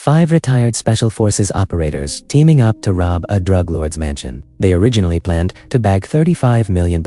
5 retired Special Forces operators teaming up to rob a drug lord's mansion. They originally planned to bag $35 million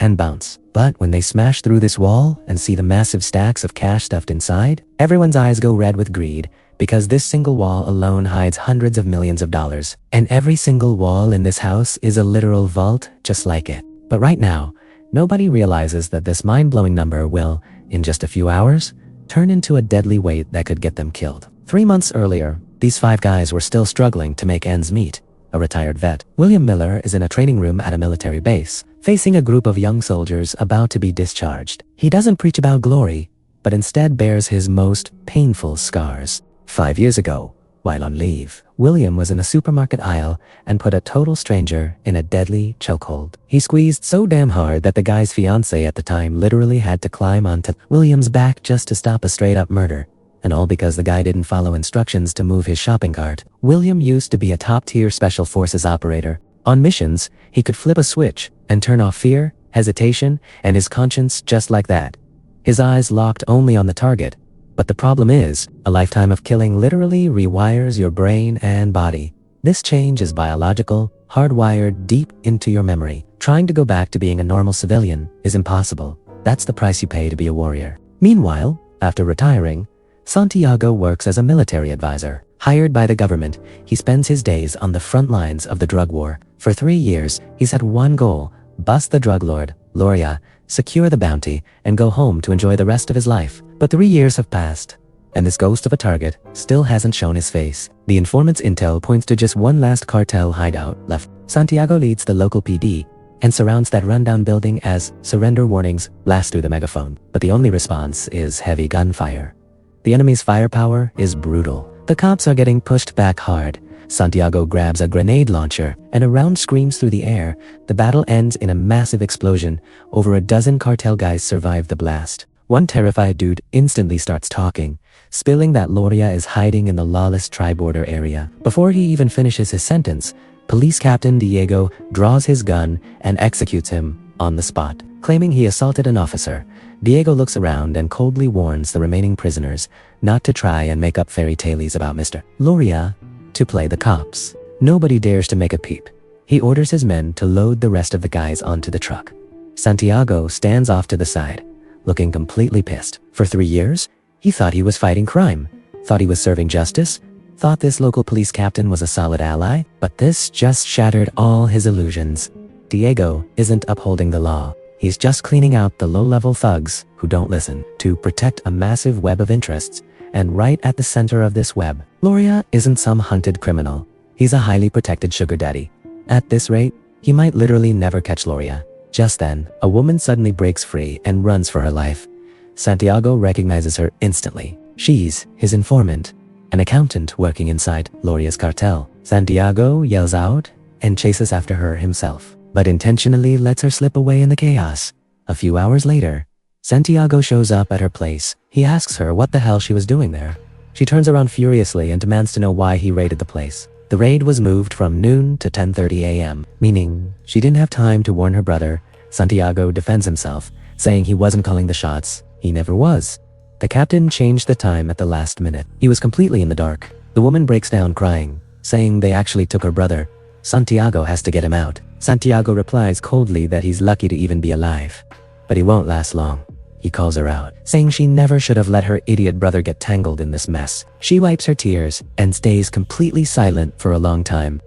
and bounce. But when they smash through this wall and see the massive stacks of cash stuffed inside, everyone's eyes go red with greed, because this single wall alone hides hundreds of millions of dollars. And every single wall in this house is a literal vault just like it. But right now, nobody realizes that this mind-blowing number will, in just a few hours, turn into a deadly weight that could get them killed. 3 months earlier, these 5 guys were still struggling to make ends meet. A retired vet, William Miller, is in a training room at a military base, facing a group of young soldiers about to be discharged. He doesn't preach about glory, but instead bears his most painful scars. 5 years ago, while on leave, William was in a supermarket aisle and put a total stranger in a deadly chokehold. He squeezed so damn hard that the guy's fiancée at the time literally had to climb onto William's back just to stop a straight-up murder. And all because the guy didn't follow instructions to move his shopping cart. William used to be a top-tier Special Forces operator. On missions, he could flip a switch and turn off fear, hesitation, and his conscience just like that. His eyes locked only on the target. But the problem is, a lifetime of killing literally rewires your brain and body. This change is biological, hardwired deep into your memory. Trying to go back to being a normal civilian is impossible. That's the price you pay to be a warrior. Meanwhile, after retiring, Santiago works as a military advisor. Hired by the government, he spends his days on the front lines of the drug war. For 3 years, he's had one goal: bust the drug lord, Loria, secure the bounty, and go home to enjoy the rest of his life. But 3 years have passed, and this ghost of a target still hasn't shown his face. The informant's intel points to just one last cartel hideout left. Santiago leads the local PD and surrounds that rundown building as surrender warnings blast through the megaphone. But the only response is heavy gunfire. The enemy's firepower is brutal. The cops are getting pushed back hard. Santiago grabs a grenade launcher, and a round screams through the air. The battle ends in a massive explosion. Over a dozen cartel guys survive the blast. One terrified dude instantly starts talking, spilling that Loria is hiding in the lawless tri-border area. Before he even finishes his sentence, Police Captain Diego draws his gun and executes him on the spot. Claiming he assaulted an officer, Diego looks around and coldly warns the remaining prisoners not to try and make up fairy tales about Mr. Loria to play the cops. Nobody dares to make a peep. He orders his men to load the rest of the guys onto the truck. Santiago stands off to the side, looking completely pissed. For 3 years, he thought he was fighting crime, thought he was serving justice, thought this local police captain was a solid ally, but this just shattered all his illusions. Diego isn't upholding the law. He's just cleaning out the low-level thugs who don't listen to protect a massive web of interests. And right at the center of this web, Loria isn't some hunted criminal. He's a highly protected sugar daddy. At this rate, he might literally never catch Loria. Just then, a woman suddenly breaks free and runs for her life. Santiago recognizes her instantly. She's his informant, an accountant working inside Loria's cartel. Santiago yells out and chases after her himself, but intentionally lets her slip away in the chaos. A few hours later, Santiago shows up at her place. He asks her what the hell she was doing there. She turns around furiously and demands to know why he raided the place. The raid was moved from noon to 10:30 a.m., meaning she didn't have time to warn her brother. Santiago defends himself, saying he wasn't calling the shots. He never was. The captain changed the time at the last minute. He was completely in the dark. The woman breaks down crying, saying they actually took her brother. Santiago has to get him out. Santiago replies coldly that he's lucky to even be alive. But he won't last long. He calls her out, saying she never should have let her idiot brother get tangled in this mess. She wipes her tears and stays completely silent for a long time.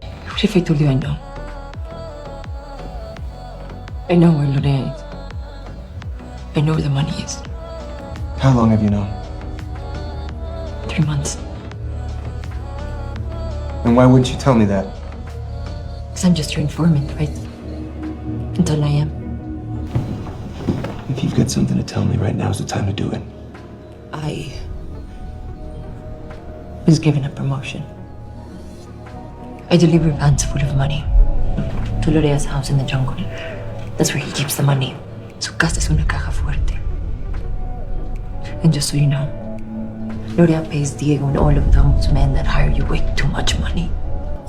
I know where Lorena is. I know where the money is. How long have you known? 3 months. And why wouldn't you tell me that? Because I'm just your informant, right? Until I am. If you've got something to tell me right now is the time to do it. I was given a promotion. I deliver vans full of money to Lorea's house in the jungle. That's where he keeps the money. Su casa es una caja fuerte. And just so you know, Lorea pays Diego and all of those men that hire you way too much money.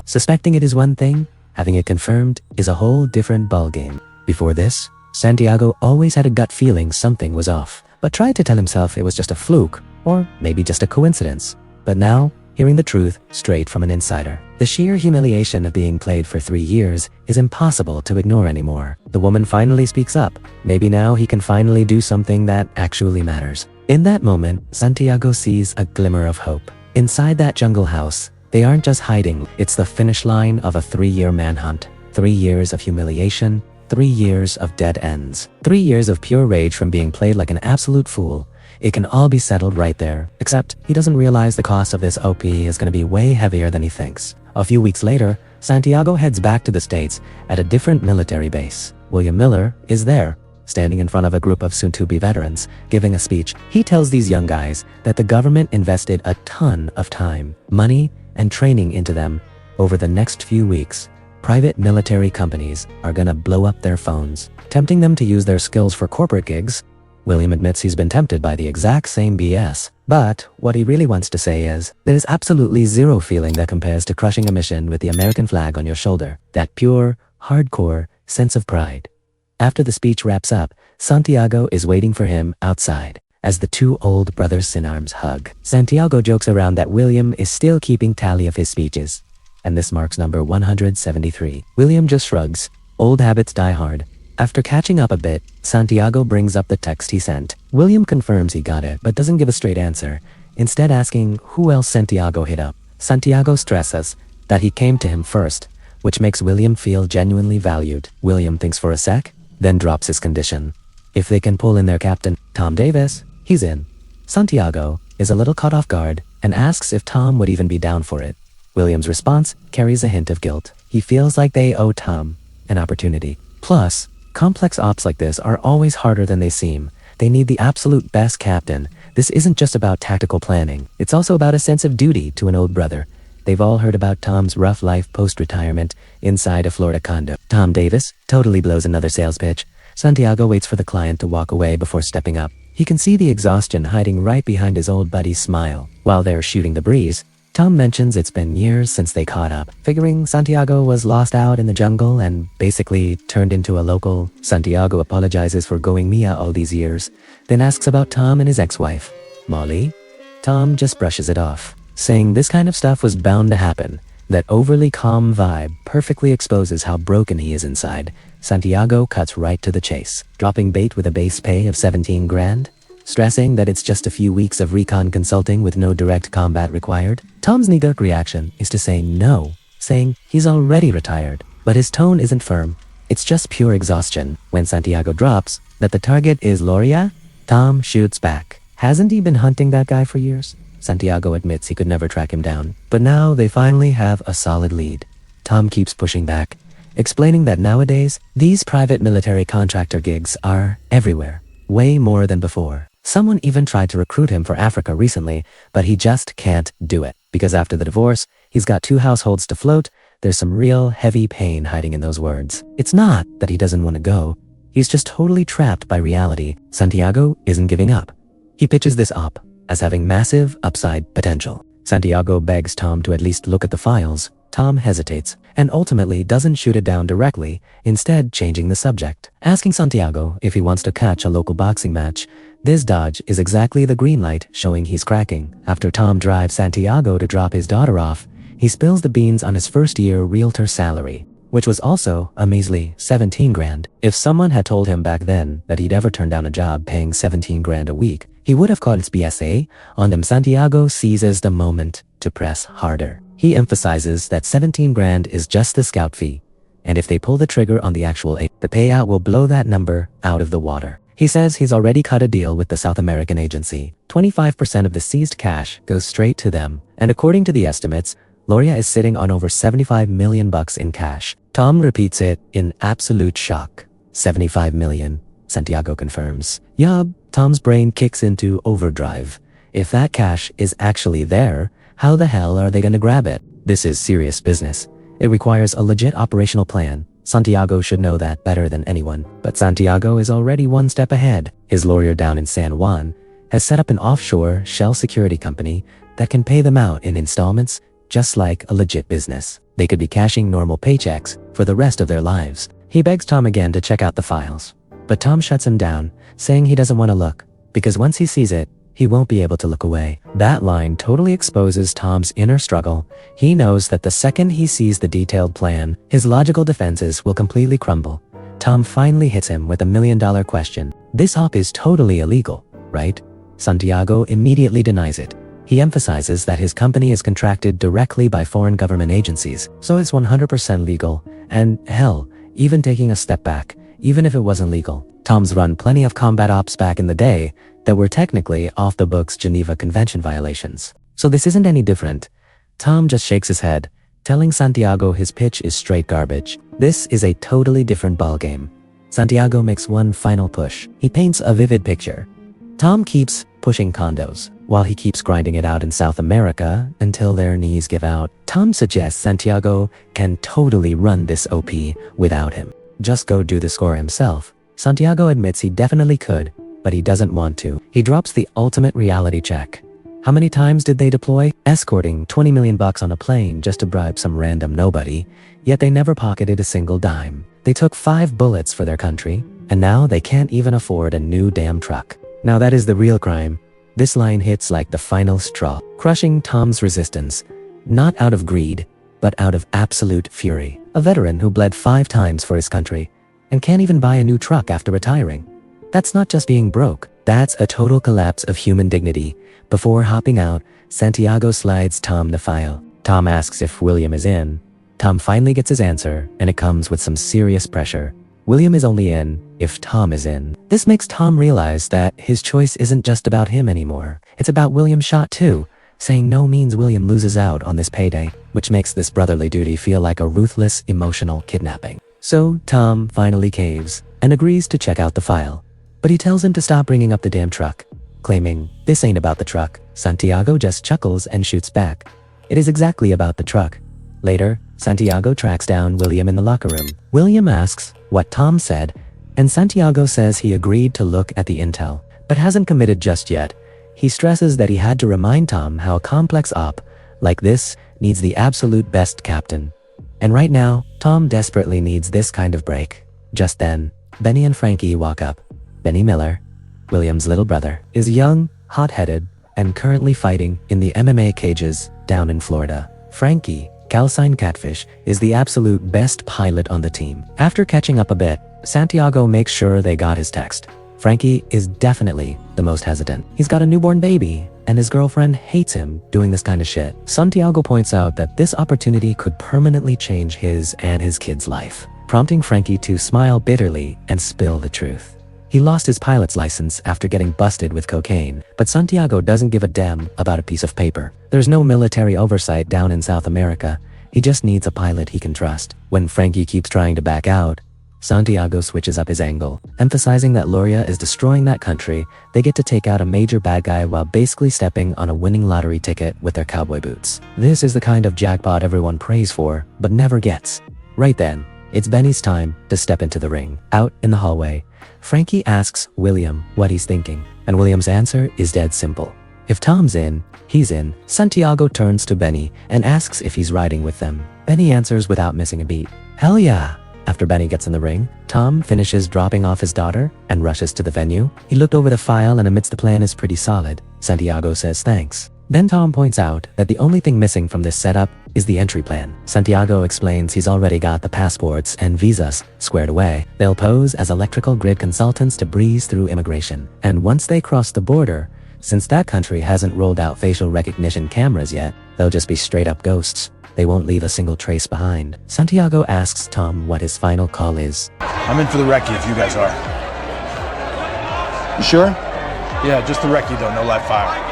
Suspecting it is one thing, having it confirmed is a whole different ballgame. Before this, Santiago always had a gut feeling something was off, but tried to tell himself it was just a fluke, or maybe just a coincidence. But now, hearing the truth straight from an insider. The sheer humiliation of being played for 3 years is impossible to ignore anymore. The woman finally speaks up. Maybe now he can finally do something that actually matters. In that moment, Santiago sees a glimmer of hope. Inside that jungle house, they aren't just hiding, it's the finish line of a 3-year manhunt. 3 years of humiliation, 3 years of dead ends. 3 years of pure rage from being played like an absolute fool. It can all be settled right there, except he doesn't realize the cost of this OP is going to be way heavier than he thinks. A few weeks later, Santiago heads back to the States at a different military base. William Miller is there, standing in front of a group of soon-to-be veterans, giving a speech. He tells these young guys that the government invested a ton of time, money, and training into them. Over the next few weeks, private military companies are gonna blow up their phones, tempting them to use their skills for corporate gigs. William admits he's been tempted by the exact same BS, but what he really wants to say is, there's absolutely zero feeling that compares to crushing a mission with the American flag on your shoulder, that pure, hardcore sense of pride. After the speech wraps up, Santiago is waiting for him outside. As the two old brothers-in-arms hug, Santiago jokes around that William is still keeping tally of his speeches, and this marks number 173. William just shrugs. Old habits die hard. After catching up a bit, Santiago brings up the text he sent. William confirms he got it, but doesn't give a straight answer, instead asking who else Santiago hit up. Santiago stresses that he came to him first, which makes William feel genuinely valued. William thinks for a sec, then drops his condition. If they can pull in their captain, Tom Davis, he's in. Santiago is a little caught off guard and asks if Tom would even be down for it. William's response carries a hint of guilt. He feels like they owe Tom an opportunity. Plus, complex ops like this are always harder than they seem. They need the absolute best captain. This isn't just about tactical planning. It's also about a sense of duty to an old brother. They've all heard about Tom's rough life post-retirement inside a Florida condo. Tom Davis totally blows another sales pitch. Santiago waits for the client to walk away before stepping up. He can see the exhaustion hiding right behind his old buddy's smile. While they're shooting the breeze, Tom mentions it's been years since they caught up. Figuring Santiago was lost out in the jungle and basically turned into a local, Santiago apologizes for going Mia all these years, then asks about Tom and his ex-wife, Molly. Tom just brushes it off, saying this kind of stuff was bound to happen. That overly calm vibe perfectly exposes how broken he is inside. Santiago cuts right to the chase, dropping bait with a base pay of 17 grand, stressing that it's just a few weeks of recon consulting with no direct combat required. Tom's knee-jerk reaction is to say no, saying he's already retired, but his tone isn't firm. It's just pure exhaustion. When Santiago drops that the target is Loria, Tom shoots back. Hasn't he been hunting that guy for years? Santiago admits he could never track him down, but now they finally have a solid lead. Tom keeps pushing back, explaining that nowadays, these private military contractor gigs are everywhere, way more than before. Someone even tried to recruit him for Africa recently, but he just can't do it, because after the divorce, he's got 2 households to float. There's some real heavy pain hiding in those words. It's not that he doesn't want to go, he's just totally trapped by reality. Santiago isn't giving up. He pitches this op as having massive upside potential. Santiago begs Tom to at least look at the files. Tom hesitates, and ultimately doesn't shoot it down directly, instead changing the subject. Asking Santiago if he wants to catch a local boxing match, this dodge is exactly the green light showing he's cracking. After Tom drives Santiago to drop his daughter off, he spills the beans on his first-year realtor salary, which was also a measly 17 grand. If someone had told him back then that he'd ever turn down a job paying 17 grand a week, he would have called its BSA on them. Santiago seizes the moment to press harder. He emphasizes that 17 grand is just the scout fee, and if they pull the trigger on the actual aid, the payout will blow that number out of the water. He says he's already cut a deal with the South American agency. 25% of the seized cash goes straight to them, and according to the estimates, Loria is sitting on over 75 million bucks in cash. Tom repeats it in absolute shock. 75 million, Santiago confirms. Yup, Tom's brain kicks into overdrive. If that cash is actually there, how the hell are they gonna grab it? This is serious business. It requires a legit operational plan. Santiago should know that better than anyone, but Santiago is already one step ahead. His lawyer down in San Juan has set up an offshore shell security company that can pay them out in installments, just like a legit business. They could be cashing normal paychecks for the rest of their lives. He begs Tom again to check out the files, but Tom shuts him down, saying he doesn't want to look, because once he sees it, he won't be able to look away. That line totally exposes Tom's inner struggle. He knows that the second he sees the detailed plan, his logical defenses will completely crumble. Tom finally hits him with $1 million question. This op is totally illegal, right? Santiago immediately denies it. He emphasizes that his company is contracted directly by foreign government agencies, so it's 100% legal, and hell, even taking a step back, even if it wasn't legal. Tom's run plenty of combat ops back in the day that were technically off-the-books Geneva Convention violations. So this isn't any different. Tom just shakes his head, telling Santiago his pitch is straight garbage. This is a totally different ballgame. Santiago makes one final push. He paints a vivid picture. Tom keeps pushing condos, while he keeps grinding it out in South America until their knees give out. Tom suggests Santiago can totally run this OP without him. Just go do the score himself. Santiago admits he definitely could, but he doesn't want to. He drops the ultimate reality check. How many times did they deploy? Escorting $20 million on a plane just to bribe some random nobody, yet they never pocketed a single dime. They took 5 bullets for their country, and now they can't even afford a new damn truck. Now that is the real crime. This line hits like the final straw, crushing Tom's resistance, not out of greed, but out of absolute fury. A veteran who bled 5 times for his country, and can't even buy a new truck after retiring. That's not just being broke, that's a total collapse of human dignity. Before hopping out, Santiago slides Tom the file. Tom asks if William is in. Tom finally gets his answer, and it comes with some serious pressure. William is only in if Tom is in. This makes Tom realize that his choice isn't just about him anymore. It's about William's shot too. Saying no means William loses out on this payday, which makes this brotherly duty feel like a ruthless, emotional kidnapping. So Tom finally caves and agrees to check out the file. But he tells him to stop bringing up the damn truck, claiming, "This ain't about the truck." Santiago just chuckles and shoots back. It is exactly about the truck. Later, Santiago tracks down William in the locker room. William asks what Tom said, and Santiago says he agreed to look at the intel, but hasn't committed just yet. He stresses that he had to remind Tom how a complex op like this needs the absolute best captain. And right now, Tom desperately needs this kind of break. Just then, Benny and Frankie walk up. Benny Miller, William's little brother, is young, hot-headed, and currently fighting in the MMA cages down in Florida. Frankie, calcined catfish, is the absolute best pilot on the team. After catching up a bit, Santiago makes sure they got his text. Frankie is definitely the most hesitant. He's got a newborn baby, and his girlfriend hates him doing this kind of shit. Santiago points out that this opportunity could permanently change his and his kid's life, prompting Frankie to smile bitterly and spill the truth. He lost his pilot's license after getting busted with cocaine, but Santiago doesn't give a damn about a piece of paper. There's no military oversight down in South America. He just needs a pilot he can trust. When Frankie keeps trying to back out, Santiago switches up his angle, emphasizing that Loria is destroying that country. They get to take out a major bad guy while basically stepping on a winning lottery ticket with their cowboy boots. This is the kind of jackpot everyone prays for, but never gets. Right then, it's Benny's time to step into the ring. Out in the hallway, Frankie asks William what he's thinking, and William's answer is dead simple. If Tom's in, he's in. Santiago turns to Benny and asks if he's riding with them. Benny answers without missing a beat. Hell yeah! After Benny gets in the ring, Tom finishes dropping off his daughter and rushes to the venue. He looked over the file and admits the plan is pretty solid. Santiago says thanks. Then Tom points out that the only thing missing from this setup is the entry plan. Santiago explains he's already got the passports and visas squared away. They'll pose as electrical grid consultants to breeze through immigration. And once they cross the border, since that country hasn't rolled out facial recognition cameras yet, they'll just be straight up ghosts. They won't leave a single trace behind. Santiago asks Tom what his final call is. I'm in for the recce if you guys are. You sure? Yeah, just the recce though, no live fire.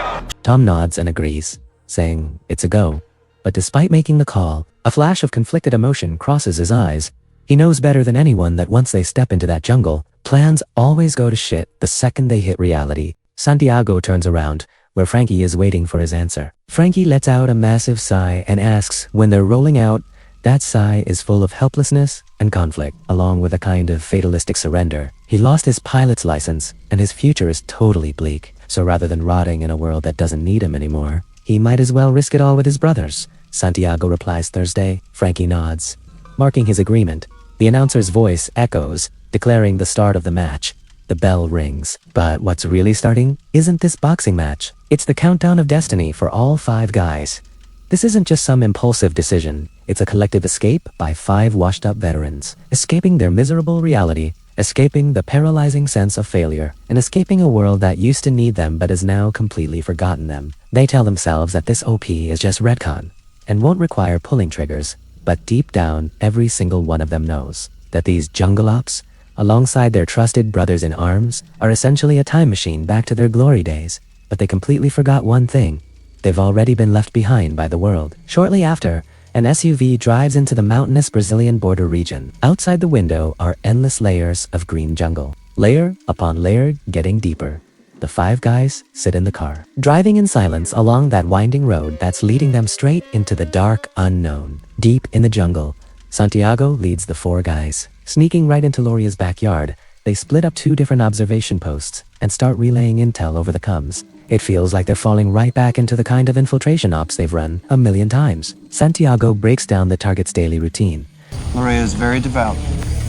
Tom nods and agrees, saying it's a go. But despite making the call, a flash of conflicted emotion crosses his eyes. He knows better than anyone that once they step into that jungle, plans always go to shit the second they hit reality. Santiago turns around, where Frankie is waiting for his answer. Frankie lets out a massive sigh and asks when they're rolling out. That sigh is full of helplessness and conflict, along with a kind of fatalistic surrender. He lost his pilot's license, and his future is totally bleak. So rather than rotting in a world that doesn't need him anymore, he might as well risk it all with his brothers. Santiago replies Thursday. Frankie nods, marking his agreement. The announcer's voice echoes, declaring the start of the match. The bell rings. But what's really starting isn't this boxing match. It's the countdown of destiny for all 5 guys. This isn't just some impulsive decision. It's a collective escape by 5 washed-up veterans, escaping their miserable reality, escaping the paralyzing sense of failure, and escaping a world that used to need them but has now completely forgotten them. They tell themselves that this OP is just retcon, and won't require pulling triggers, but deep down, every single one of them knows that these jungle ops, alongside their trusted brothers in arms, are essentially a time machine back to their glory days. But they completely forgot one thing. They've already been left behind by the world. Shortly after, an SUV drives into the mountainous Brazilian border region. Outside the window are endless layers of green jungle. Layer upon layer getting deeper. The 5 guys sit in the car, driving in silence along that winding road that's leading them straight into the dark unknown. Deep in the jungle, Santiago leads the 4 guys. Sneaking right into Loria's backyard, they split up 2 different observation posts and start relaying intel over the comms. It feels like they're falling right back into the kind of infiltration ops they've run a million times. Santiago breaks down the target's daily routine. Loria is very devout.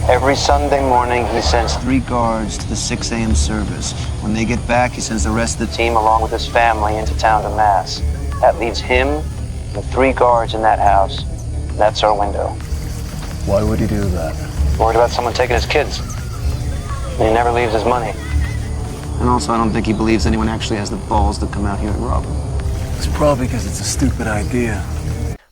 Every Sunday morning, he sends 3 guards to the 6 a.m. service. When they get back, he sends the rest of the team along with his family into town to mass. That leaves him and 3 guards in that house. That's our window. Why would he do that? Worried about someone taking his kids. And he never leaves his money. And also, I don't think he believes anyone actually has the balls to come out here and rob him. It's probably because it's a stupid idea.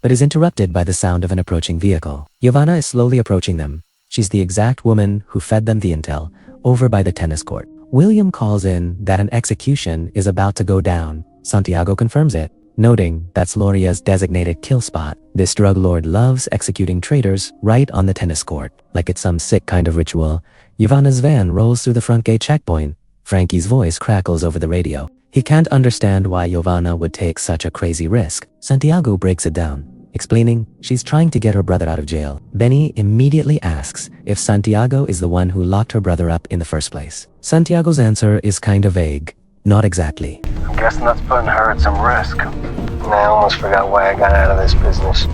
But is interrupted by the sound of an approaching vehicle. Giovanna is slowly approaching them. She's the exact woman who fed them the intel, over by the tennis court. William calls in that an execution is about to go down. Santiago confirms it, noting that's Loria's designated kill spot. This drug lord loves executing traitors right on the tennis court. Like it's some sick kind of ritual, Giovanna's van rolls through the front gate checkpoint. Frankie's voice crackles over the radio. He can't understand why Giovanna would take such a crazy risk. Santiago breaks it down, explaining she's trying to get her brother out of jail. Benny immediately asks if Santiago is the one who locked her brother up in the first place. Santiago's answer is kind of vague. Not exactly. I'm guessing that's putting her at some risk. And I almost forgot why I got out of this business.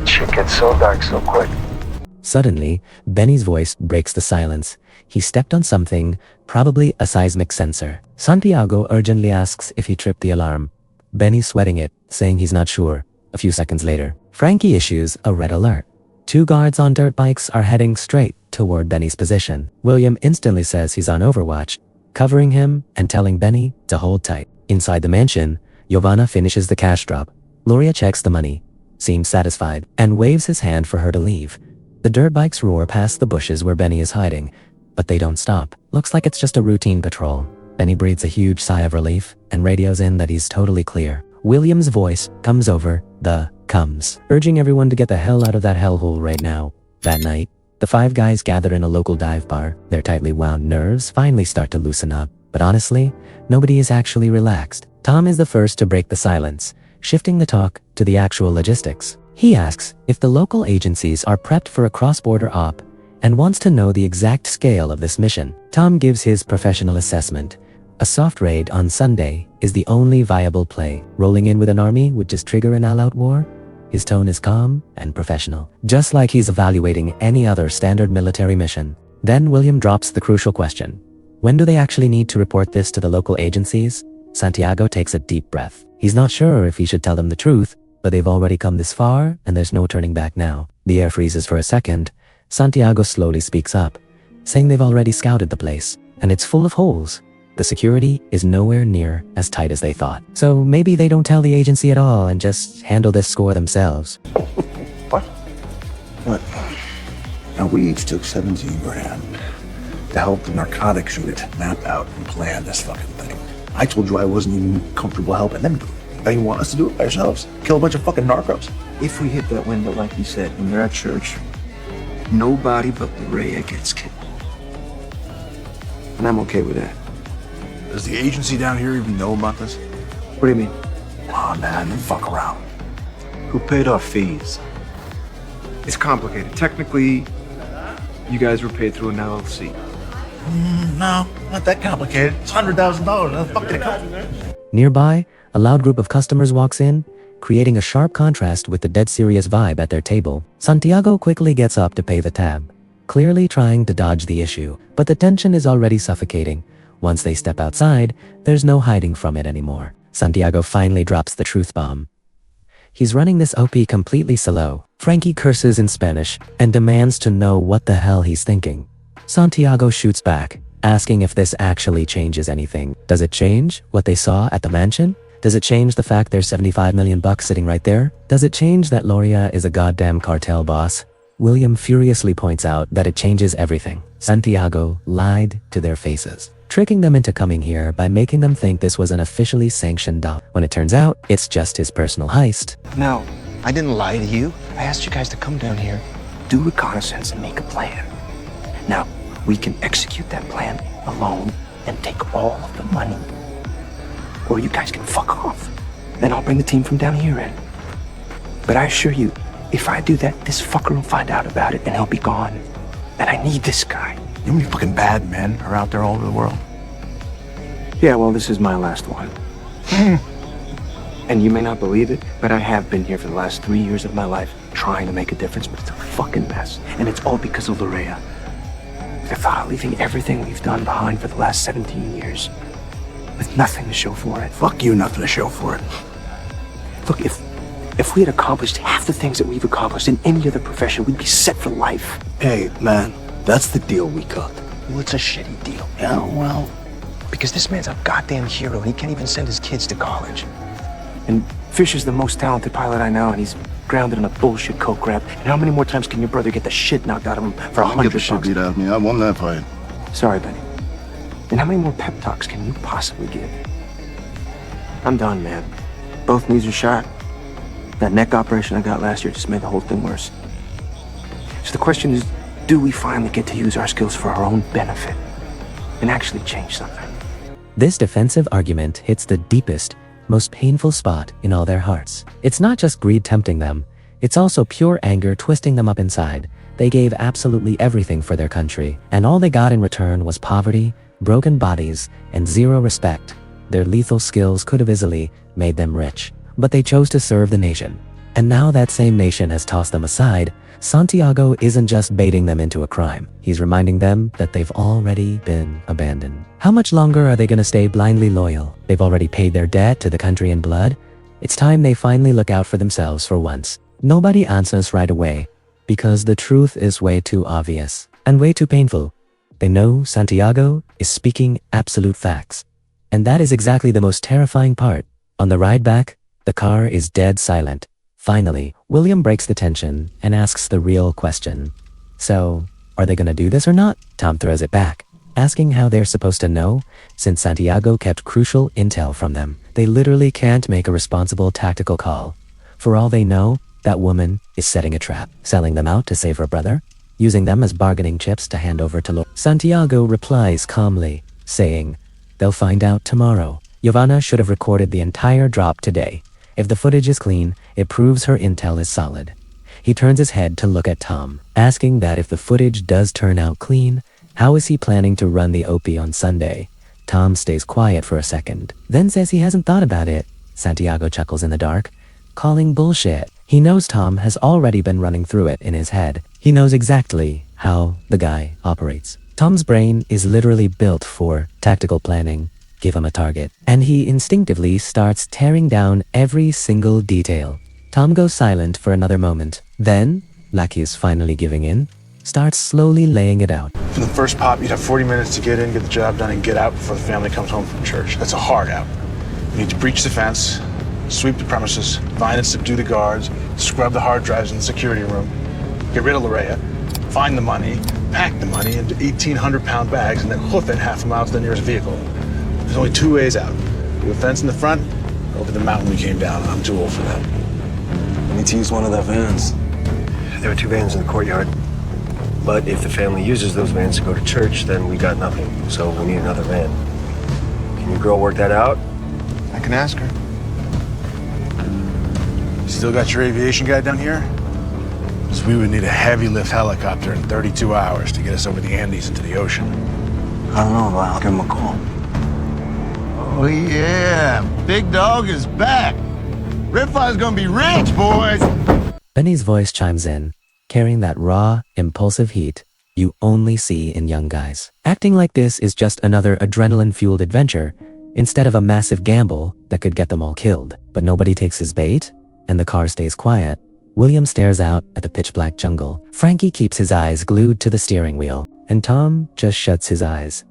Shit gets so dark so quick. Suddenly, Benny's voice breaks the silence. He stepped on something, probably a seismic sensor. Santiago urgently asks if he tripped the alarm. Benny's sweating it, saying he's not sure. A few seconds later, Frankie issues a red alert. 2 guards on dirt bikes are heading straight toward Benny's position. William instantly says he's on overwatch, covering him and telling Benny to hold tight. Inside the mansion, Giovanna finishes the cash drop. Loria checks the money, seems satisfied, and waves his hand for her to leave. The dirt bikes roar past the bushes where Benny is hiding, but they don't stop. Looks like it's just a routine patrol. Benny breathes a huge sigh of relief and radios in that he's totally clear. William's voice comes over the comms, urging everyone to get the hell out of that hellhole right now. That night, the 5 guys gather in a local dive bar. Their tightly wound nerves finally start to loosen up. But honestly, nobody is actually relaxed. Tom is the first to break the silence, shifting the talk to the actual logistics. He asks if the local agencies are prepped for a cross-border op and wants to know the exact scale of this mission. Tom gives his professional assessment. A soft raid on Sunday is the only viable play. Rolling in with an army would just trigger an all-out war. His tone is calm and professional, just like he's evaluating any other standard military mission. Then William drops the crucial question. When do they actually need to report this to the local agencies? Santiago takes a deep breath. He's not sure if he should tell them the truth, but they've already come this far and there's no turning back now. The air freezes for a second. Santiago slowly speaks up, saying they've already scouted the place, and it's full of holes. The security is nowhere near as tight as they thought. So maybe they don't tell the agency at all and just handle this score themselves. What? Now we each took 17 grand to help the narcotics unit map out and plan this fucking thing. I told you I wasn't even comfortable helping them do it. Now you want us to do it by ourselves? Kill a bunch of fucking narcos? If we hit that window, like you said, when you're at church, nobody but Loria gets killed. And I'm okay with that. Does the agency down here even know about this? What do you mean? Come on, man, don't fuck around. Who paid our fees? It's complicated. Technically, you guys were paid through an LLC. No, not that complicated. It's $100,000. How the fuck did it come? Nearby, a loud group of customers walks in, creating a sharp contrast with the dead serious vibe at their table. Santiago quickly gets up to pay the tab. clearly trying to dodge the issue, but the tension is already suffocating. Once they step outside, there's no hiding from it anymore. Santiago finally drops the truth bomb. He's running this OP completely solo. Frankie curses in Spanish and demands to know what the hell he's thinking. Santiago shoots back, asking if this actually changes anything. Does it change what they saw at the mansion? Does it change the fact there's 75 million bucks sitting right there? Does it change that Loria is a goddamn cartel boss? William furiously points out that it changes everything. Santiago lied to their faces, tricking them into coming here by making them think this was an officially sanctioned job, when it turns out it's just his personal heist. No, I didn't lie to you. I asked you guys to come down here, do reconnaissance, and make a plan. Now, we can execute that plan alone and take all of the money. Or you guys can fuck off. Then I'll bring the team from down here in. But I assure you, if I do that, this fucker will find out about it and he'll be gone. And I need this guy. You many fucking bad men are out there all over the world? Yeah, well, this is my last one. And you may not believe it, but I have been here for the last 3 years of my life trying to make a difference, but it's a fucking mess. And it's all because of Lorea. The thought of leaving everything we've done behind for the last 17 years with nothing to show for it. Fuck you, nothing to show for it. Look, if we had accomplished half the things that we've accomplished in any other profession, we'd be set for life. Hey, man, that's the deal we cut. Well, it's a shitty deal. Yeah, well, Because this man's a goddamn hero and he can't even send his kids to college. And Fish is the most talented pilot I know, and he's grounded in a bullshit coke grab. And how many more times can your brother get the shit knocked out of him for I'll get the $100 shit beat out of me. I won that fight. Sorry, Benny. And how many more pep talks can you possibly give? I'm done, man. Both knees are shot. That neck operation I got last year just made the whole thing worse. So the question is, do we finally get to use our skills for our own benefit and actually change something? This defensive argument hits the deepest, most painful spot in all their hearts. It's not just greed tempting them, it's also pure anger twisting them up inside. They gave absolutely everything for their country, and all they got in return was poverty, broken bodies, and zero respect. Their lethal skills could have easily made them rich, but they chose to serve the nation. And now that same nation has tossed them aside, Santiago isn't just baiting them into a crime. He's reminding them that they've already been abandoned. How much longer are they gonna stay blindly loyal? They've already paid their debt to the country in blood. It's time they finally look out for themselves for once. Nobody answers right away, because the truth is way too obvious and way too painful. They know Santiago is speaking absolute facts. And that is exactly the most terrifying part. On the ride back, the car is dead silent. Finally, William breaks the tension and asks the real question. So, are they gonna do this or not? Tom throws it back, asking how they're supposed to know, since Santiago kept crucial intel from them. They literally can't make a responsible tactical call. For all they know, that woman is setting a trap, selling them out to save her brother, using them as bargaining chips to hand over to Lord. Santiago replies calmly, saying, they'll find out tomorrow. Giovanna should have recorded the entire drop today. If the footage is clean, it proves her intel is solid. He turns his head to look at Tom, asking that if the footage does turn out clean, how is he planning to run the OP on Sunday? Tom stays quiet for a second, then says he hasn't thought about it. Santiago chuckles in the dark, calling bullshit. He knows Tom has already been running through it in his head. He knows exactly how the guy operates. Tom's brain is literally built for tactical planning. Give him a target, and he instinctively starts tearing down every single detail. Tom goes silent for another moment. Then, like he's finally giving in, starts slowly laying it out. For the first pop, you'd have 40 minutes to get in, get the job done, and get out before the family comes home from church. That's a hard out. You need to breach the fence, sweep the premises, find and subdue the guards, scrub the hard drives in the security room, get rid of Lorea, find the money, pack the money into 1,800-pound bags, and then hoof it half a mile to the nearest vehicle. There's only two ways out. Through a fence in the front, or over the mountain we came down. I'm too old for that. We need to use one of the vans. There are two vans in the courtyard. But if the family uses those vans to go to church, then we got nothing. So we need another van. Can your girl work that out? I can ask her. You still got your aviation guy down here? Because we would need a heavy lift helicopter in 32 hours to get us over the Andes into the ocean. I don't know, but I'll give him a call. Oh yeah, Big Dog is back. Redfire's gonna be rich, boys. Benny's voice chimes in, carrying that raw, impulsive heat you only see in young guys. Acting like this is just another adrenaline-fueled adventure instead of a massive gamble that could get them all killed. But nobody takes his bait, and the car stays quiet. William stares out at the pitch-black jungle. Frankie keeps his eyes glued to the steering wheel, and Tom just shuts his eyes.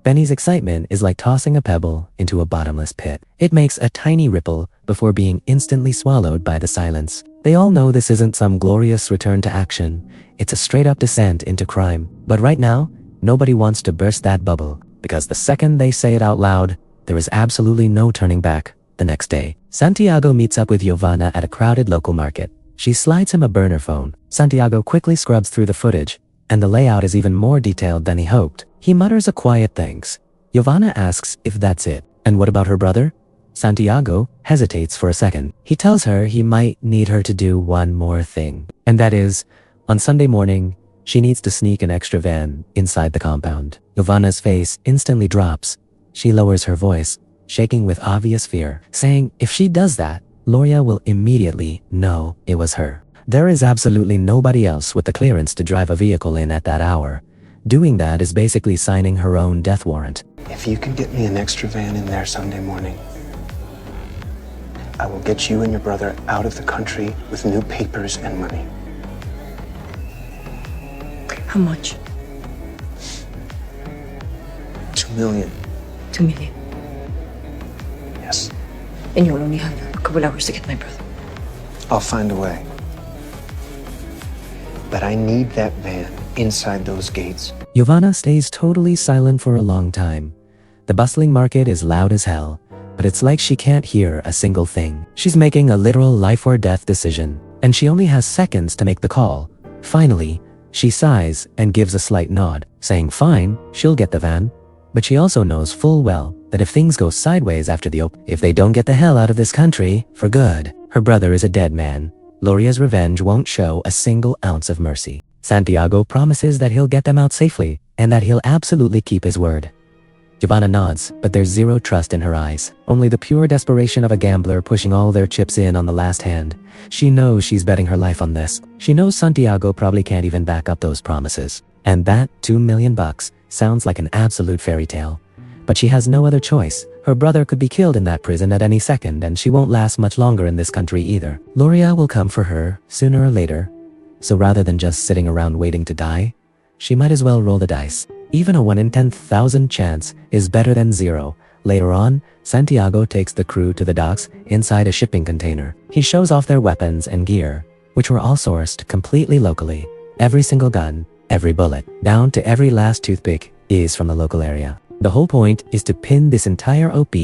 Benny's excitement is like tossing a pebble into a bottomless pit. It makes a tiny ripple before being instantly swallowed by the silence. They all know this isn't some glorious return to action. It's a straight-up descent into crime. But right now, nobody wants to burst that bubble, because the second they say it out loud, there is absolutely no turning back. The next day, Santiago meets up with Giovanna at a crowded local market. She slides him a burner phone. Santiago quickly scrubs through the footage, and the layout is even more detailed than he hoped. He mutters a quiet thanks. Giovanna asks if that's it. And what about her brother? Santiago hesitates for a second. He tells her he might need her to do one more thing. And that is, on Sunday morning, she needs to sneak an extra van inside the compound. Giovanna's face instantly drops. She lowers her voice, shaking with obvious fear, saying if she does that, Gloria will immediately know it was her. There is absolutely nobody else with the clearance to drive a vehicle in at that hour. Doing that is basically signing her own death warrant. If you can get me an extra van in there Sunday morning, I will get you and your brother out of the country with new papers and money. How much? $2 million. 2 million. Yes. And you'll only have a couple hours to get my brother. I'll find a way. But I need that van inside those gates. Giovanna stays totally silent for a long time. The bustling market is loud as hell, but it's like she can't hear a single thing. She's making a literal life or death decision, and she only has seconds to make the call. Finally, she sighs and gives a slight nod, saying fine, she'll get the van. But she also knows full well that if things go sideways after the if they don't get the hell out of this country for good, her brother is a dead man. Gloria's revenge won't show a single ounce of mercy. Santiago promises that he'll get them out safely and that he'll absolutely keep his word. Giovanna nods, but there's zero trust in her eyes. Only the pure desperation of a gambler pushing all their chips in on the last hand. She knows she's betting her life on this. She knows Santiago probably can't even back up those promises. And that $2 million sounds like an absolute fairy tale. But she has no other choice. Her brother could be killed in that prison at any second, and she won't last much longer in this country either. Gloria will come for her sooner or later. So rather than just sitting around waiting to die, she might as well roll the dice. Even a 1 in 10,000 chance is better than 0. Later on, Santiago takes the crew to the docks inside a shipping container. He shows off their weapons and gear, which were all sourced completely locally. Every single gun, every bullet, down to every last toothpick, is from the local area. The whole point is to pin this entire OP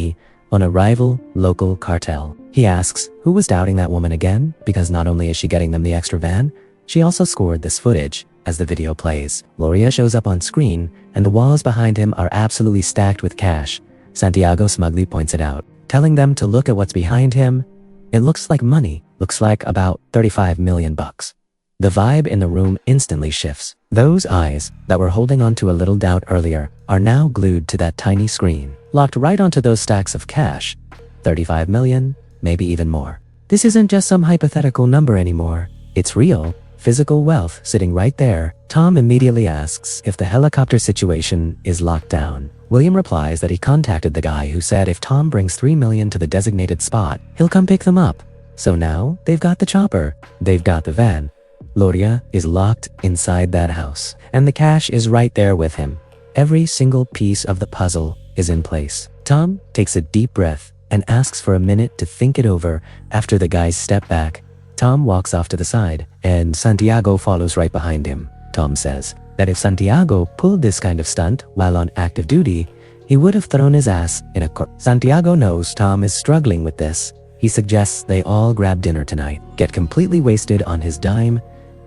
on a rival local cartel. He asks who was doubting that woman again, because not only is she getting them the extra van, she also scored this footage. As the video plays, Gloria shows up on screen, and the walls behind him are absolutely stacked with cash. Santiago smugly points it out, telling them to look at what's behind him. It looks like money, looks like about $35 million. The vibe in the room instantly shifts. Those eyes that were holding on to a little doubt earlier are now glued to that tiny screen, locked right onto those stacks of cash. 35 million, maybe even more. This isn't just some hypothetical number anymore. It's real, physical wealth sitting right there. Tom immediately asks if the helicopter situation is locked down. William replies that he contacted the guy who said if Tom brings 3 million to the designated spot, he'll come pick them up. So now they've got the chopper, they've got the van. Gloria is locked inside that house, and the cash is right there with him. Every single piece of the puzzle is in place. Tom takes a deep breath and asks for a minute to think it over. After the guys step back, Tom walks off to the side, and Santiago follows right behind him. Tom says that if Santiago pulled this kind of stunt while on active duty, he would have thrown his ass in a court. Santiago knows Tom is struggling with this. He suggests they all grab dinner tonight, get completely wasted on his dime,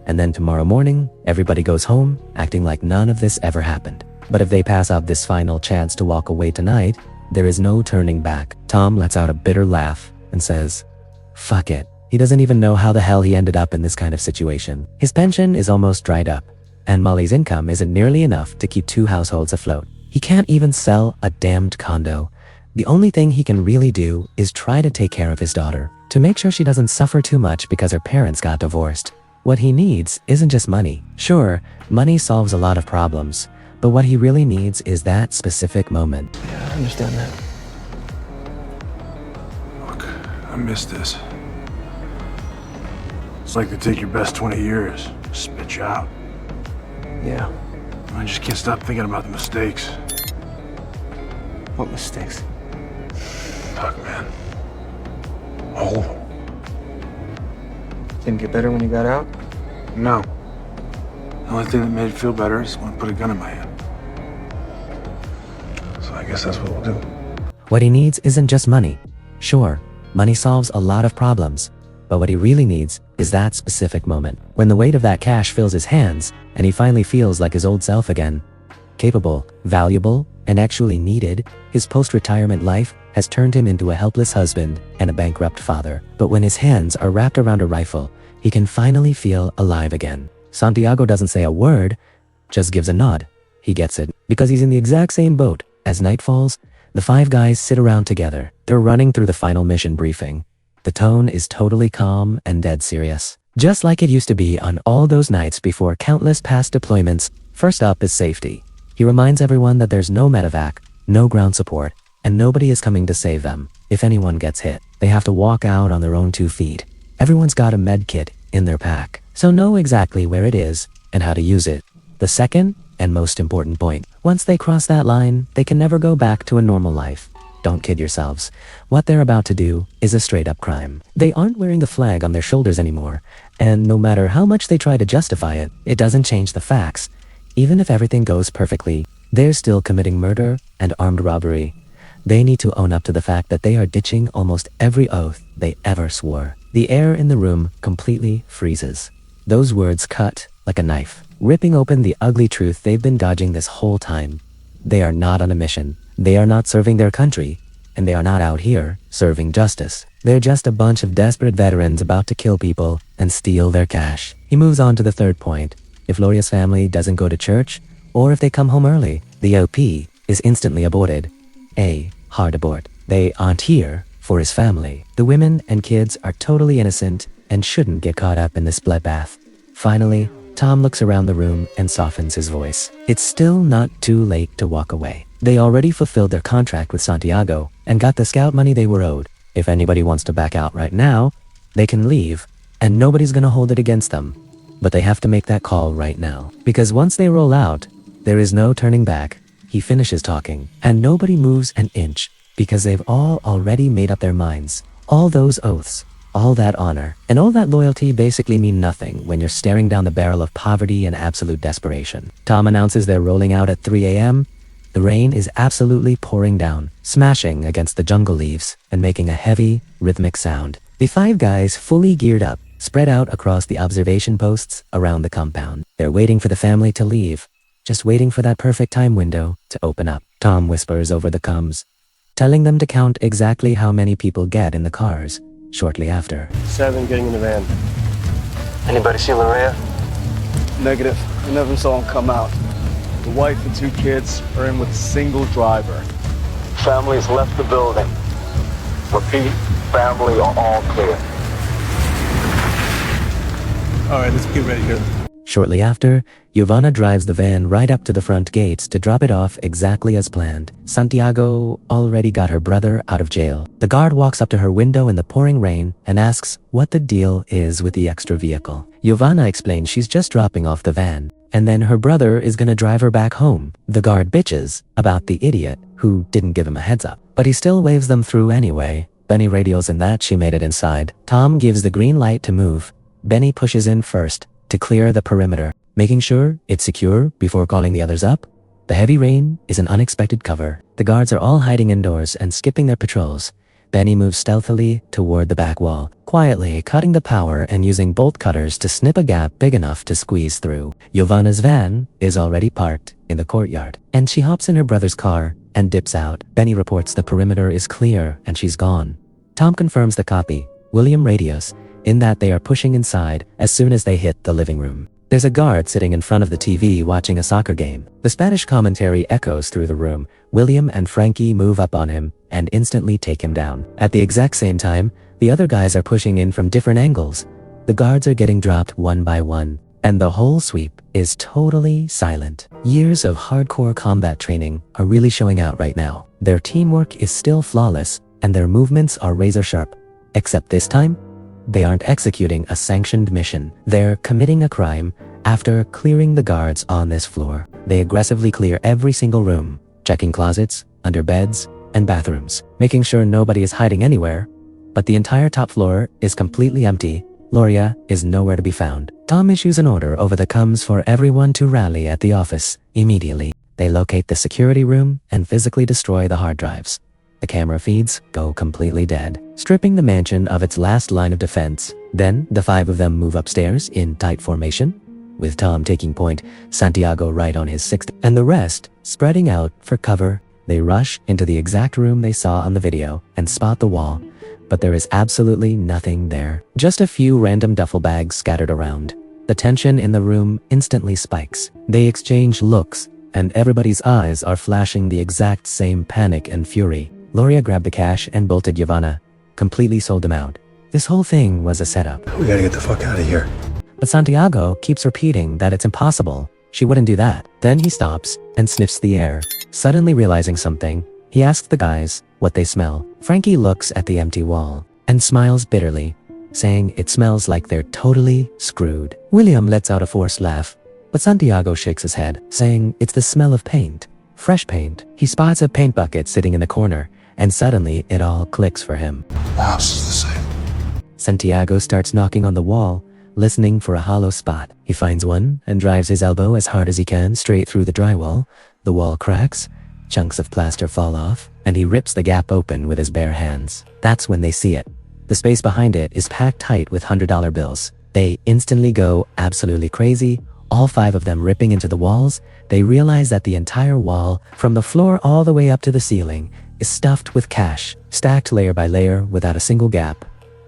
and then tomorrow morning, everybody goes home, acting like none of this ever happened. But if they pass up this final chance to walk away tonight, there is no turning back. Tom lets out a bitter laugh and says, fuck it. He doesn't even know how the hell he ended up in this kind of situation. His pension is almost dried up, and Molly's income isn't nearly enough to keep 2 households afloat. He can't even sell a damned condo. The only thing he can really do is try to take care of his daughter, to make sure she doesn't suffer too much because her parents got divorced. What he needs isn't just money. Sure, money solves a lot of problems, but what he really needs is that specific moment. Yeah, I understand that. Look, I miss this. It's like they take your best 20 years, spit you out. Yeah. I just can't stop thinking about the mistakes. What mistakes? Fuck, man. All of them. Didn't get better when you got out? No. The only thing that made it feel better is when I put a gun in my hand. So I guess that's what we'll do. What he needs isn't just money. Sure, money solves a lot of problems, but what he really needs is that specific moment when the weight of that cash fills his hands and he finally feels like his old self again. Capable, valuable, and actually needed, his post-retirement life has turned him into a helpless husband and a bankrupt father. But when his hands are wrapped around a rifle, he can finally feel alive again. Santiago doesn't say a word, just gives a nod. He gets it, because he's in the exact same boat. As night falls, the five guys sit around together. They're running through the final mission briefing. The tone is totally calm and dead serious, just like it used to be on all those nights before countless past deployments. First up is safety. He reminds everyone that there's no medevac, no ground support, and nobody is coming to save them. If anyone gets hit, they have to walk out on their own 2 feet. Everyone's got a med kit in their pack, so know exactly where it is and how to use it. The second and most important point, once they cross that line, they can never go back to a normal life. Don't kid yourselves. What they're about to do is a straight-up crime. They aren't wearing the flag on their shoulders anymore, and no matter how much they try to justify it, it doesn't change the facts. Even if everything goes perfectly, they're still committing murder and armed robbery. They need to own up to the fact that they are ditching almost every oath they ever swore. The air in the room completely freezes. Those words cut like a knife, ripping open the ugly truth they've been dodging this whole time. They are not on a mission. They are not serving their country. And they are not out here serving justice. They're just a bunch of desperate veterans about to kill people and steal their cash. He moves on to the third point. If Gloria's family doesn't go to church, or if they come home early, the OP is instantly aborted. A hard abort. They aren't here for his family. The women and kids are totally innocent and shouldn't get caught up in this bloodbath. Finally, Tom looks around the room and softens his voice. It's still not too late to walk away. They already fulfilled their contract with Santiago and got the scout money they were owed. If anybody wants to back out right now, they can leave, and nobody's gonna hold it against them. But they have to make that call right now, because once they roll out, there is no turning back. He finishes talking, and nobody moves an inch, because they've all already made up their minds. All those oaths, all that honor, and all that loyalty basically mean nothing when you're staring down the barrel of poverty and absolute desperation. Tom announces they're rolling out at 3 a.m. The rain is absolutely pouring down, smashing against the jungle leaves and making a heavy, rhythmic sound. The five guys, fully geared up, spread out across the observation posts around the compound. They're waiting for the family to leave, just waiting for that perfect time window to open up. Tom whispers over the comms, telling them to count exactly how many people get in the cars shortly after. 7 getting in the van. Anybody see Lorea? Negative. I never saw him come out. The wife and 2 kids are in with a single driver. Families left the building. Repeat, family are all clear. All right, let's get ready here. Shortly after, Giovanna drives the van right up to the front gates to drop it off exactly as planned. Santiago already got her brother out of jail. The guard walks up to her window in the pouring rain and asks what the deal is with the extra vehicle. Giovanna explains she's just dropping off the van, and then her brother is gonna drive her back home. The guard bitches about the idiot who didn't give him a heads up, but he still waves them through anyway. Benny radios in that she made it inside. Tom gives the green light to move. Benny pushes in first to clear the perimeter, making sure it's secure before calling the others up. The heavy rain is an unexpected cover. The guards are all hiding indoors and skipping their patrols. Benny moves stealthily toward the back wall, quietly cutting the power and using bolt cutters to snip a gap big enough to squeeze through. Giovanna's van is already parked in the courtyard, and she hops in her brother's car and dips out. Benny reports the perimeter is clear and she's gone. Tom confirms the copy. William radios in that they are pushing inside as soon as they hit the living room. There's a guard sitting in front of the TV watching a soccer game. The Spanish commentary echoes through the room. William and Frankie move up on him and instantly take him down. At the exact same time, the other guys are pushing in from different angles. The guards are getting dropped one by one, and the whole sweep is totally silent. Years of hardcore combat training are really showing out right now. Their teamwork is still flawless, and their movements are razor sharp. Except this time, they aren't executing a sanctioned mission. They're committing a crime after clearing the guards on this floor. They aggressively clear every single room, checking closets, under beds, and bathrooms, making sure nobody is hiding anywhere. But the entire top floor is completely empty. Gloria is nowhere to be found. Tom issues an order over the comms for everyone to rally at the office immediately. They locate the security room and physically destroy the hard drives. The camera feeds go completely dead, stripping the mansion of its last line of defense. Then the 5 of them move upstairs in tight formation, with Tom taking point, Santiago right on his 6th, and the rest spreading out for cover. They rush into the exact room they saw on the video and spot the wall, but there is absolutely nothing there. Just a few random duffel bags scattered around. The tension in the room instantly spikes. They exchange looks, and everybody's eyes are flashing the exact same panic and fury. Gloria grabbed the cash and bolted Giovanna, completely sold them out. This whole thing was a setup. We gotta get the fuck out of here. But Santiago keeps repeating that it's impossible. She wouldn't do that. Then he stops and sniffs the air. Suddenly realizing something, he asks the guys what they smell. Frankie looks at the empty wall and smiles bitterly, saying it smells like they're totally screwed. William lets out a forced laugh, but Santiago shakes his head, saying it's the smell of paint. Fresh paint. He spots a paint bucket sitting in the corner, and suddenly it all clicks for him. The house is the same. Santiago starts knocking on the wall, listening for a hollow spot. He finds one and drives his elbow as hard as he can straight through the drywall. The wall cracks, chunks of plaster fall off, and he rips the gap open with his bare hands. That's when they see it. The space behind it is packed tight with $100 bills. They instantly go absolutely crazy, all 5 of them ripping into the walls. They realize that the entire wall, from the floor all the way up to the ceiling, is stuffed with cash, stacked layer by layer without a single gap.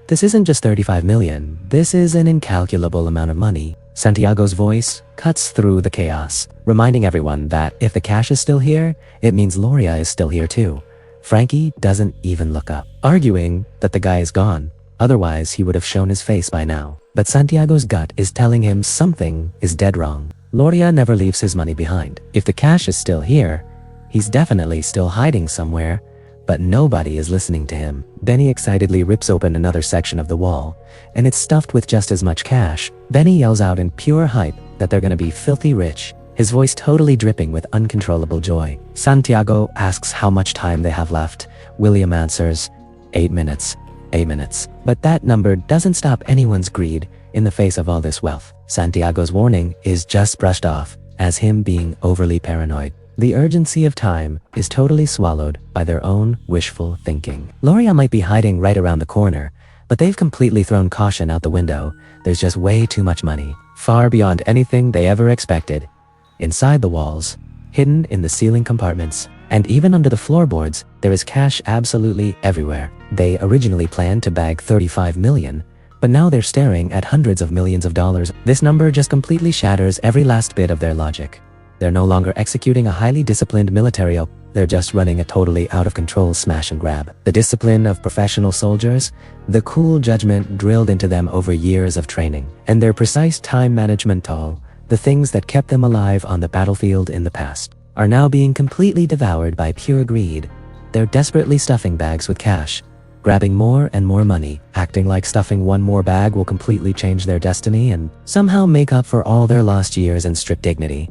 This isn't just 35 million, this is an incalculable amount of money. Santiago's voice cuts through the chaos, reminding everyone that if the cash is still here, it means Gloria is still here too. Frankie doesn't even look up, arguing that the guy is gone. Otherwise, he would have shown his face by now. But Santiago's gut is telling him something is dead wrong. Gloria never leaves his money behind. If the cash is still here, he's definitely still hiding somewhere, but nobody is listening to him. Benny excitedly rips open another section of the wall, and it's stuffed with just as much cash. Benny yells out in pure hype that they're gonna be filthy rich, his voice totally dripping with uncontrollable joy. Santiago asks how much time they have left. William answers, 8 minutes. 8 minutes. But that number doesn't stop anyone's greed in the face of all this wealth. Santiago's warning is just brushed off as him being overly paranoid. The urgency of time is totally swallowed by their own wishful thinking. Gloria might be hiding right around the corner, but they've completely thrown caution out the window. There's just way too much money, far beyond anything they ever expected. Inside the walls, hidden in the ceiling compartments, and even under the floorboards, there is cash absolutely everywhere. They originally planned to bag 35 million, but now they're staring at hundreds of millions of dollars. This number just completely shatters every last bit of their logic. They're no longer executing a highly disciplined military op. They're just running a totally out-of-control smash and grab. The discipline of professional soldiers, the cool judgment drilled into them over years of training, and their precise time management all, the things that kept them alive on the battlefield in the past, are now being completely devoured by pure greed. They're desperately stuffing bags with cash, grabbing more and more money, acting like stuffing one more bag will completely change their destiny and somehow make up for all their lost years and stripped dignity.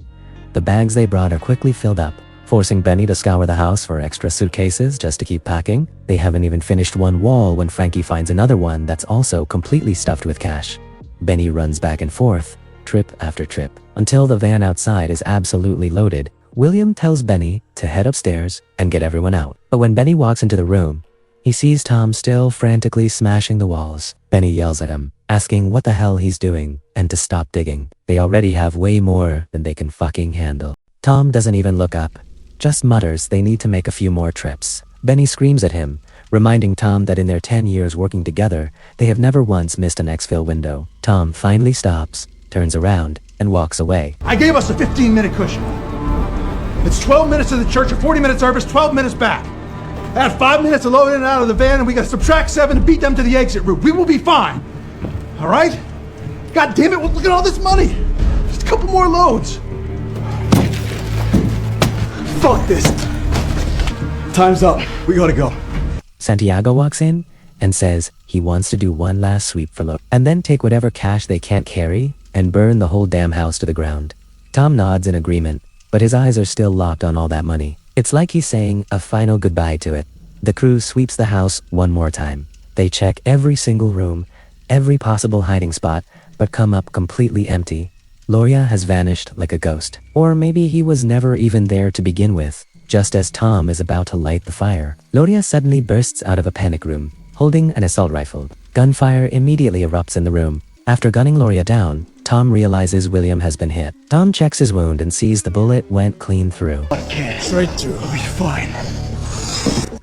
The bags they brought are quickly filled up, forcing Benny to scour the house for extra suitcases just to keep packing. They haven't even finished one wall when Frankie finds another one that's also completely stuffed with cash. Benny runs back and forth, trip after trip, until the van outside is absolutely loaded. William tells Benny to head upstairs and get everyone out. But when Benny walks into the room, he sees Tom still frantically smashing the walls. Benny yells at him, asking what the hell he's doing and to stop digging. They already have way more than they can fucking handle. Tom doesn't even look up, just mutters they need to make a few more trips. Benny screams at him, reminding Tom that in their 10 years working together, they have never once missed an exfil window. Tom finally stops, turns around, and walks away. I gave us a 15-minute cushion. It's 12 minutes to the church, a 40-minute service, 12 minutes back. Add 5 minutes to load in and out of the van, and we gotta subtract 7 to beat them to the exit route. We will be fine. All right? God damn it, look at all this money! Just a couple more loads! Fuck this! Time's up. We gotta go. Santiago walks in and says he wants to do one last sweep for loot, and then take whatever cash they can't carry and burn the whole damn house to the ground. Tom nods in agreement, but his eyes are still locked on all that money. It's like he's saying a final goodbye to it. The crew sweeps the house one more time. They check every single room, every possible hiding spot, but come up completely empty. Loria has vanished like a ghost. Or maybe he was never even there to begin with. Just as Tom is about to light the fire, Loria suddenly bursts out of a panic room, holding an assault rifle. Gunfire immediately erupts in the room. After gunning Loria down, Tom realizes William has been hit. Tom checks his wound and sees the bullet went clean through. Okay, straight through. We'll be fine.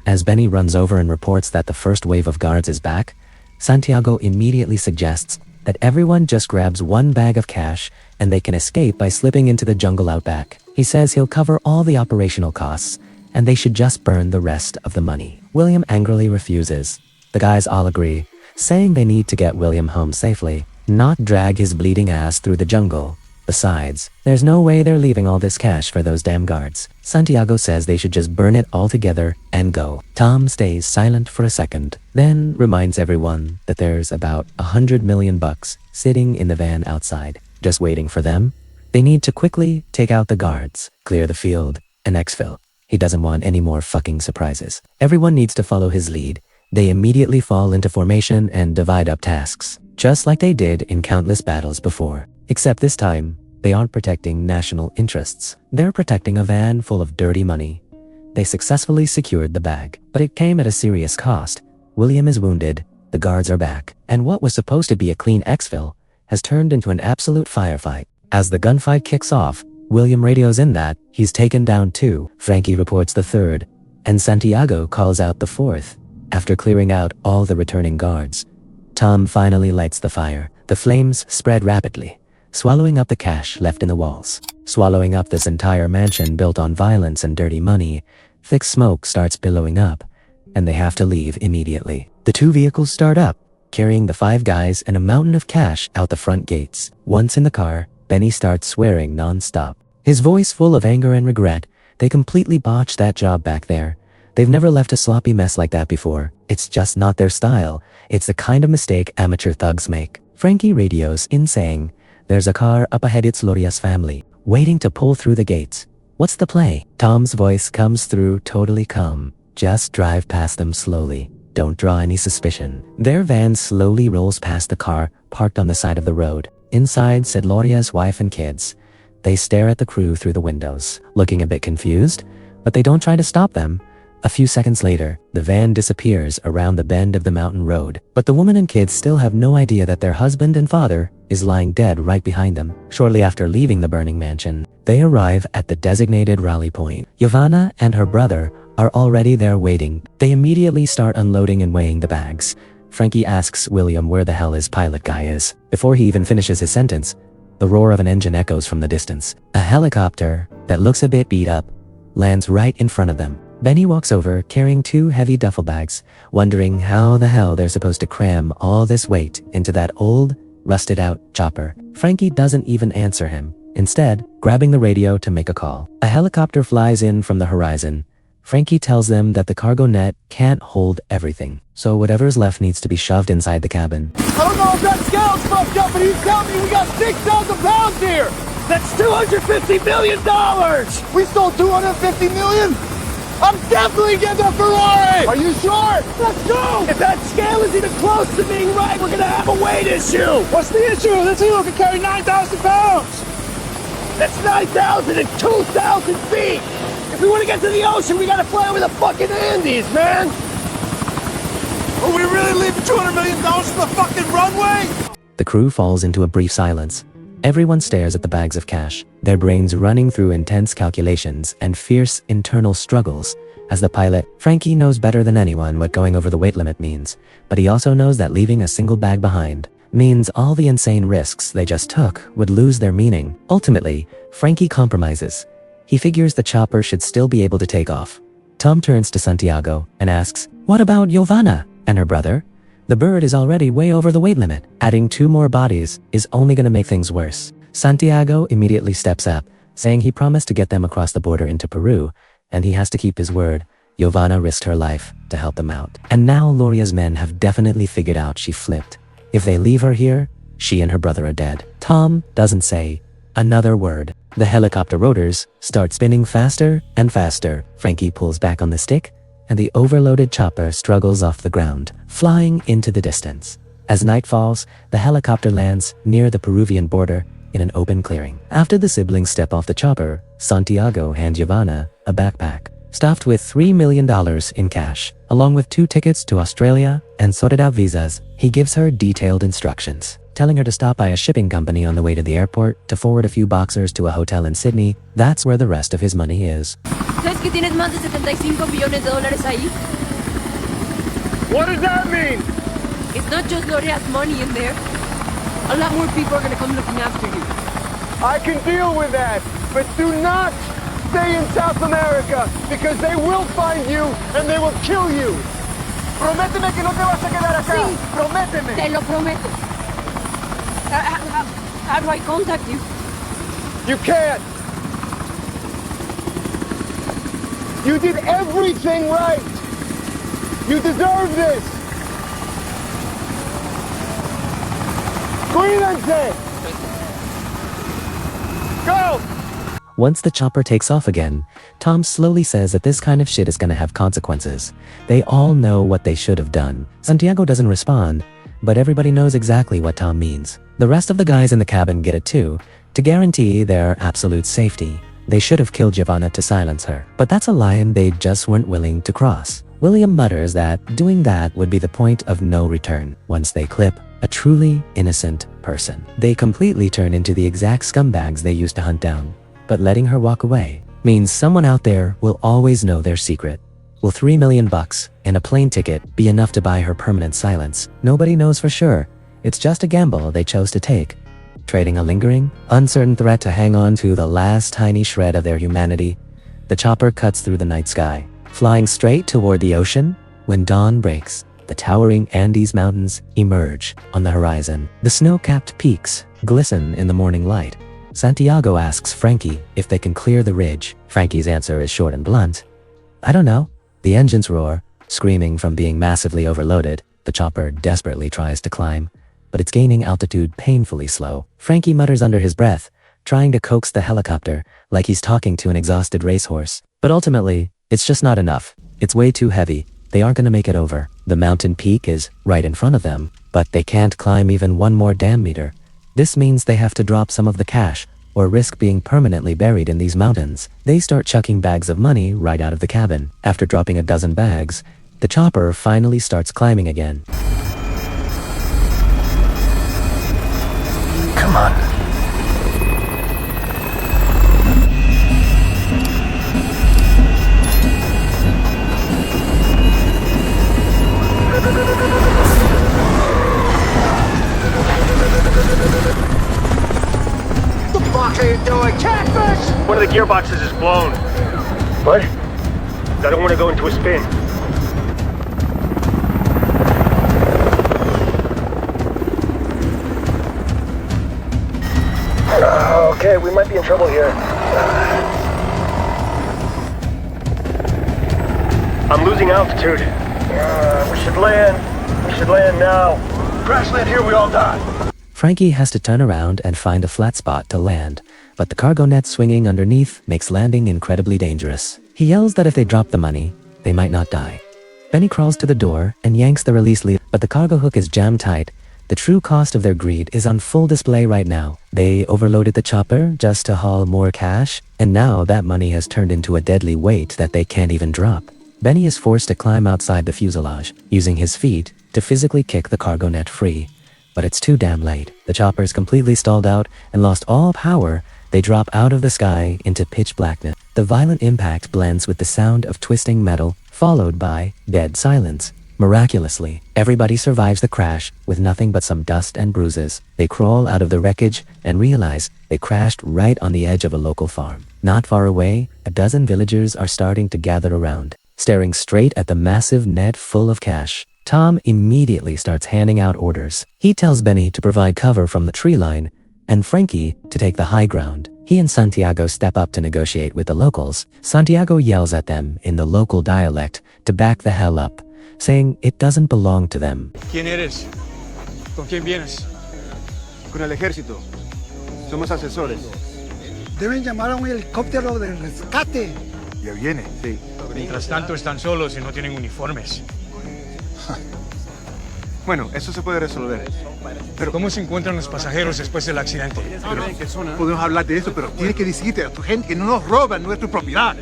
As Benny runs over and reports that the first wave of guards is back, Santiago immediately suggests that everyone just grabs one bag of cash and they can escape by slipping into the jungle out back. He says he'll cover all the operational costs and they should just burn the rest of the money. William angrily refuses. The guys all agree, saying they need to get William home safely, not drag his bleeding ass through the jungle. Besides, there's no way they're leaving all this cash for those damn guards. Santiago says they should just burn it all together and go. Tom stays silent for a second, then reminds everyone that there's about $100 million sitting in the van outside, just waiting for them. They need to quickly take out the guards, clear the field, and exfil. He doesn't want any more fucking surprises. Everyone needs to follow his lead. They immediately fall into formation and divide up tasks, just like they did in countless battles before. Except this time, they aren't protecting national interests. They're protecting a van full of dirty money. They successfully secured the bag, but it came at a serious cost. William is wounded, the guards are back, and what was supposed to be a clean exfil has turned into an absolute firefight. As the gunfight kicks off, William radios in that he's taken down 2, Frankie reports the 3rd, and Santiago calls out the 4th. After clearing out all the returning guards, Tom finally lights the fire. The flames spread rapidly, swallowing up the cash left in the walls, swallowing up this entire mansion built on violence and dirty money. Thick smoke starts billowing up, and they have to leave immediately. The 2 vehicles start up, carrying the 5 guys and a mountain of cash out the front gates. Once in the car, Benny starts swearing non-stop, his voice full of anger and regret. They completely botched that job back there. They've never left a sloppy mess like that before. It's just not their style. It's the kind of mistake amateur thugs make. Frankie radios in saying, "There's a car up ahead, it's Loria's family, waiting to pull through the gates. What's the play?" Tom's voice comes through totally calm. "Just drive past them slowly. Don't draw any suspicion." Their van slowly rolls past the car parked on the side of the road. Inside sit Loria's wife and kids. They stare at the crew through the windows, looking a bit confused, but they don't try to stop them. A few seconds later, the van disappears around the bend of the mountain road, but the woman and kids still have no idea that their husband and father is lying dead right behind them. Shortly after leaving the burning mansion, they arrive at the designated rally point. Giovanna and her brother are already there waiting. They immediately start unloading and weighing the bags. Frankie asks William where the hell his pilot guy is. Before he even finishes his sentence, the roar of an engine echoes from the distance. A helicopter that looks a bit beat up lands right in front of them. Benny walks over carrying 2 heavy duffel bags, wondering how the hell they're supposed to cram all this weight into that old, rusted out chopper. Frankie doesn't even answer him, instead grabbing the radio to make a call. A helicopter flies in from the horizon. Frankie tells them that the cargo net can't hold everything, so whatever's left needs to be shoved inside the cabin. I don't know if that scale's fucked up, but he's telling me we got 6,000 pounds here! That's $250 million! We stole $250 million? I'm definitely getting a Ferrari! Are you sure? Let's go! If that scale is even close to being right, we're gonna have a weight issue! What's the issue? This helo can carry 9,000 pounds! That's 9,000 and 2,000 feet! If we want to get to the ocean, we gotta fly over the fucking Andes, man! Are we really leaving $200 million for the fucking runway? The crew falls into a brief silence. Everyone stares at the bags of cash, their brains running through intense calculations and fierce internal struggles. As the pilot, Frankie knows better than anyone what going over the weight limit means, but he also knows that leaving a single bag behind means all the insane risks they just took would lose their meaning. Ultimately, Frankie compromises. He figures the chopper should still be able to take off. Tom turns to Santiago and asks, "What about Giovanna and her brother? The bird is already way over the weight limit. Adding 2 more bodies is only gonna make things worse. Santiago immediately steps up, saying he promised to get them across the border into Peru, and he has to keep his word. Giovanna risked her life to help them out. And now Loria's men have definitely figured out she flipped. If they leave her here, she and her brother are dead. Tom doesn't say another word. The helicopter rotors start spinning faster and faster. Frankie pulls back on the stick, and the overloaded chopper struggles off the ground, flying into the distance. As night falls, the helicopter lands near the Peruvian border in an open clearing. After the siblings step off the chopper, Santiago hands Giovanna a backpack stuffed with $3 million in cash, along with 2 tickets to Australia and sorted out visas. He gives her detailed instructions, telling her to stop by a shipping company on the way to the airport to forward a few boxers to a hotel in Sydney. That's where the rest of his money is. ¿Sabes que tienes más de 75 millones de dólares ahí? What does that mean? It's not just Loria's money in there. A lot more people are gonna come looking after you. I can deal with that, but do not stay in South America, because they will find you and they will kill you. Prométeme que no te vas a quedar acá. Sí. Prométeme. Te lo prometo. How do I contact you? You can't. You did everything right. You deserve this. Cuídense. Go. Once the chopper takes off again, Tom slowly says that this kind of shit is gonna have consequences. They all know what they should have done. Santiago doesn't respond, but everybody knows exactly what Tom means. The rest of the guys in the cabin get it too, to guarantee their absolute safety. They should have killed Giovanna to silence her, but that's a line they just weren't willing to cross. William mutters that doing that would be the point of no return. Once they clip a truly innocent person, they completely turn into the exact scumbags they used to hunt down. But letting her walk away means someone out there will always know their secret. Will $3 million and a plane ticket be enough to buy her permanent silence? Nobody knows for sure. It's just a gamble they chose to take, trading a lingering, uncertain threat to hang on to the last tiny shred of their humanity. The chopper cuts through the night sky, flying straight toward the ocean. When dawn breaks, the towering Andes Mountains emerge on the horizon. The snow-capped peaks glisten in the morning light. Santiago asks Frankie if they can clear the ridge. Frankie's answer is short and blunt. I don't know. The engines roar, screaming from being massively overloaded. The chopper desperately tries to climb, but it's gaining altitude painfully slow. Frankie mutters under his breath, trying to coax the helicopter like he's talking to an exhausted racehorse. But ultimately, it's just not enough. It's way too heavy. They aren't gonna make it over. The mountain peak is right in front of them, but they can't climb even 1 more damn meter. This means they have to drop some of the cash or risk being permanently buried in these mountains. They start chucking bags of money right out of the cabin. After dropping a dozen bags, the chopper finally starts climbing again. Come on. What are you doing? Catfish! One of the gearboxes is blown. What? I don't want to go into a spin. Okay, we might be in trouble here. I'm losing altitude. We should land. We should land now. Crash land here, we all die. Frankie has to turn around and find a flat spot to land, but the cargo net swinging underneath makes landing incredibly dangerous. He yells that if they drop the money, they might not die. Benny crawls to the door and yanks the release lever, but the cargo hook is jammed tight. The true cost of their greed is on full display right now. They overloaded the chopper just to haul more cash, and now that money has turned into a deadly weight that they can't even drop. Benny is forced to climb outside the fuselage, using his feet to physically kick the cargo net free. But it's too damn late. The chopper's completely stalled out and lost all power. They drop out of the sky into pitch blackness. The violent impact blends with the sound of twisting metal, followed by dead silence. Miraculously, everybody survives the crash with nothing but some dust and bruises. They crawl out of the wreckage and realize they crashed right on the edge of a local farm. Not far away, a dozen villagers are starting to gather around, staring straight at the massive net full of cash. Tom immediately starts handing out orders. He tells Benny to provide cover from the tree line and Frankie to take the high ground. He and Santiago step up to negotiate with the locals. Santiago yells at them in the local dialect to back the hell up, saying it doesn't belong to them. ¿Quién eres? ¿Con quién vienes? Con el ejército. Somos asesores. Deben llamar a un helicóptero de rescate. Ya viene, sí. Mientras tanto están solos y no tienen uniformes. Bueno, eso se puede resolver. Pero ¿cómo se encuentran los pasajeros después del accidente? Podemos hablar de eso, pero tienes que decirte a tu gente que no nos roban nuestra propiedad.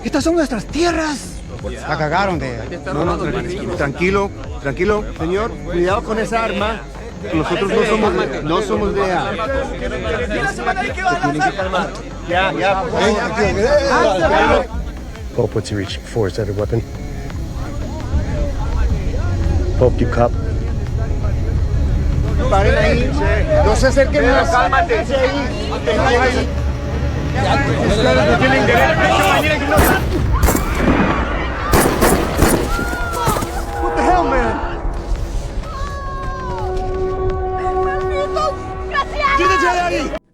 Estas son nuestras tierras. La cagaron de... No, tranquilo, señor. Cuidado con esa arma. Nosotros no somos de A. Ya. Pope, what's he reaching for? Is that a weapon? Pope, you cop. Paren ahí. No se acerquen más. Cálmate. Ustedes no tienen derecho. What the hell, man?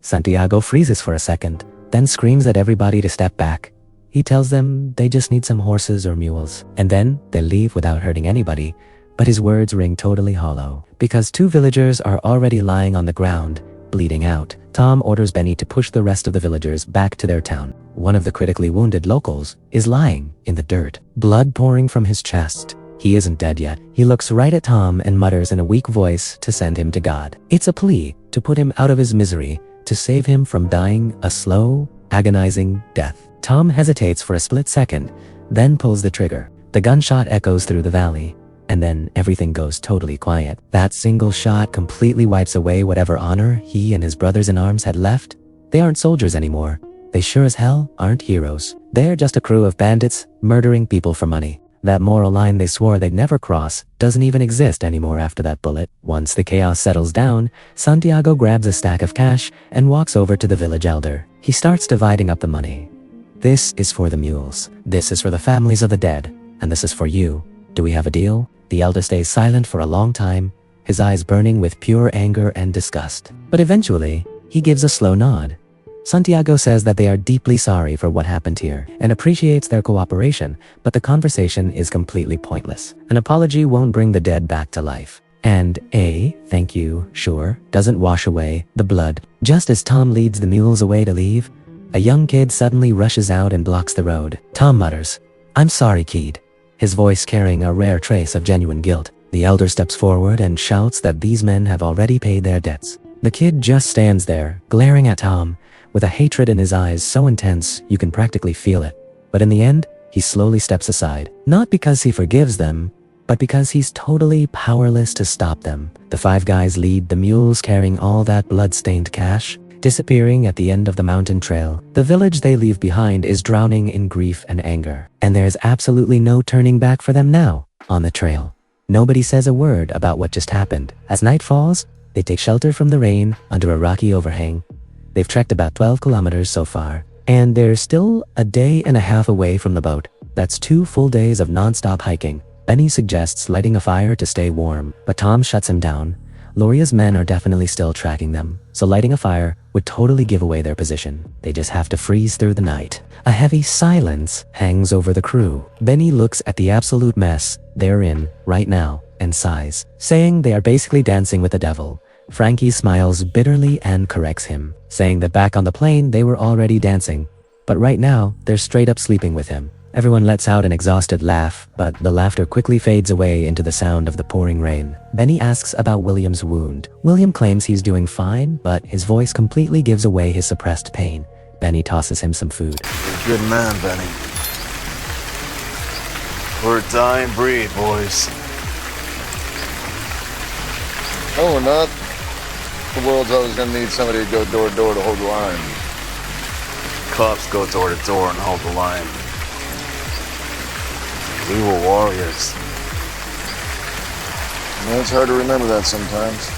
Santiago freezes for a second, then screams at everybody to step back. He tells them they just need some horses or mules, and then they leave without hurting anybody. But his words ring totally hollow, because 2 villagers are already lying on the ground, bleeding out. Tom orders Benny to push the rest of the villagers back to their town. One of the critically wounded locals is lying in the dirt, blood pouring from his chest. He isn't dead yet. He looks right at Tom and mutters in a weak voice to send him to God. It's a plea to put him out of his misery, to save him from dying a slow, agonizing death. Tom hesitates for a split second, then pulls the trigger. The gunshot echoes through the valley, and then everything goes totally quiet. That single shot completely wipes away whatever honor he and his brothers in arms had left. They aren't soldiers anymore. They sure as hell aren't heroes. They're just a crew of bandits murdering people for money. That moral line they swore they'd never cross doesn't even exist anymore after that bullet. Once the chaos settles down, Santiago grabs a stack of cash and walks over to the village elder. He starts dividing up the money. This is for the mules. This is for the families of the dead. And this is for you. Do we have a deal? The elder stays silent for a long time, his eyes burning with pure anger and disgust. But eventually, he gives a slow nod. Santiago says that they are deeply sorry for what happened here and appreciates their cooperation, but the conversation is completely pointless. An apology won't bring the dead back to life. And a thank you, sure, doesn't wash away the blood. Just as Tom leads the mules away to leave, a young kid suddenly rushes out and blocks the road. Tom mutters, "I'm sorry, kid," his voice carrying a rare trace of genuine guilt. The elder steps forward and shouts that these men have already paid their debts. The kid just stands there, glaring at Tom, with a hatred in his eyes so intense you can practically feel it. But in the end, he slowly steps aside. Not because he forgives them, but because he's totally powerless to stop them. The 5 guys lead the mules carrying all that blood-stained cash, disappearing at the end of the mountain trail. The village they leave behind is drowning in grief and anger. And there's absolutely no turning back for them now, on the trail. Nobody says a word about what just happened. As night falls, they take shelter from the rain under a rocky overhang. They've trekked about 12 kilometers so far, and they're still a day and a half away from the boat. That's 2 full days of non-stop hiking. Benny suggests lighting a fire to stay warm, but Tom shuts him down. Loria's men are definitely still tracking them, so lighting a fire would totally give away their position. They just have to freeze through the night. A heavy silence hangs over the crew. Benny looks at the absolute mess they're in right now and sighs, saying they are basically dancing with the devil. Frankie smiles bitterly and corrects him, saying that back on the plane they were already dancing, but right now they're straight up sleeping with him. Everyone lets out an exhausted laugh, but the laughter quickly fades away into the sound of the pouring rain. Benny asks about William's wound. William claims he's doing fine, but his voice completely gives away his suppressed pain. Benny tosses him some food. You're a good man, Benny. We're a dying breed, boys. No, we're not. The world's always gonna need somebody to go door to door to hold the line. Cops go door to door and hold the line. We were warriors. You know, it's hard to remember that sometimes.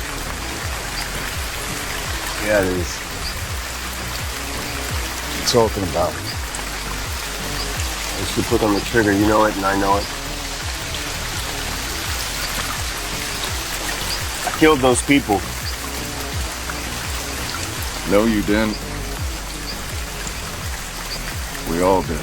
Yeah, it is. What you talking about? Once you put on the trigger, you know it and I know it. I killed those people. No, you didn't. We all did.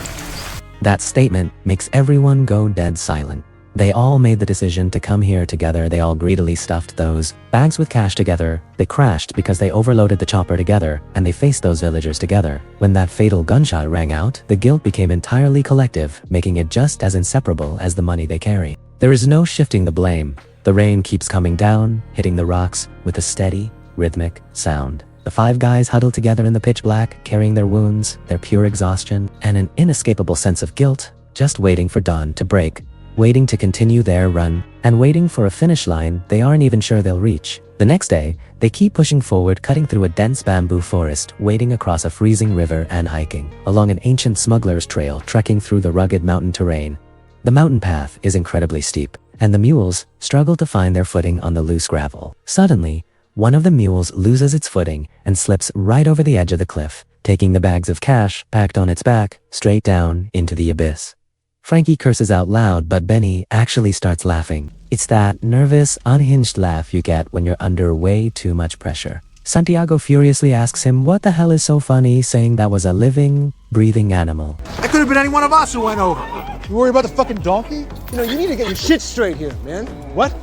That statement makes everyone go dead silent. They all made the decision to come here together. They all greedily stuffed those bags with cash together. They crashed because they overloaded the chopper together, and they faced those villagers together. When that fatal gunshot rang out, the guilt became entirely collective, making it just as inseparable as the money they carry. There is no shifting the blame. The rain keeps coming down, hitting the rocks with a steady, rhythmic sound. The five guys huddle together in the pitch black, carrying their wounds, their pure exhaustion, and an inescapable sense of guilt, just waiting for dawn to break, waiting to continue their run, and waiting for a finish line they aren't even sure they'll reach. The next day, they keep pushing forward, cutting through a dense bamboo forest, wading across a freezing river, and hiking along an ancient smuggler's trail, trekking through the rugged mountain terrain. The mountain path is incredibly steep, and the mules struggle to find their footing on the loose gravel. Suddenly, one of the mules loses its footing and slips right over the edge of the cliff, taking the bags of cash packed on its back straight down into the abyss. Frankie curses out loud, but Benny actually starts laughing. It's that nervous, unhinged laugh you get when you're under way too much pressure. Santiago furiously asks him what the hell is so funny, saying that was a living, breathing animal. That could have been any one of us who went over. You worry about the fucking donkey? You know, you need to get your shit straight here, man. What?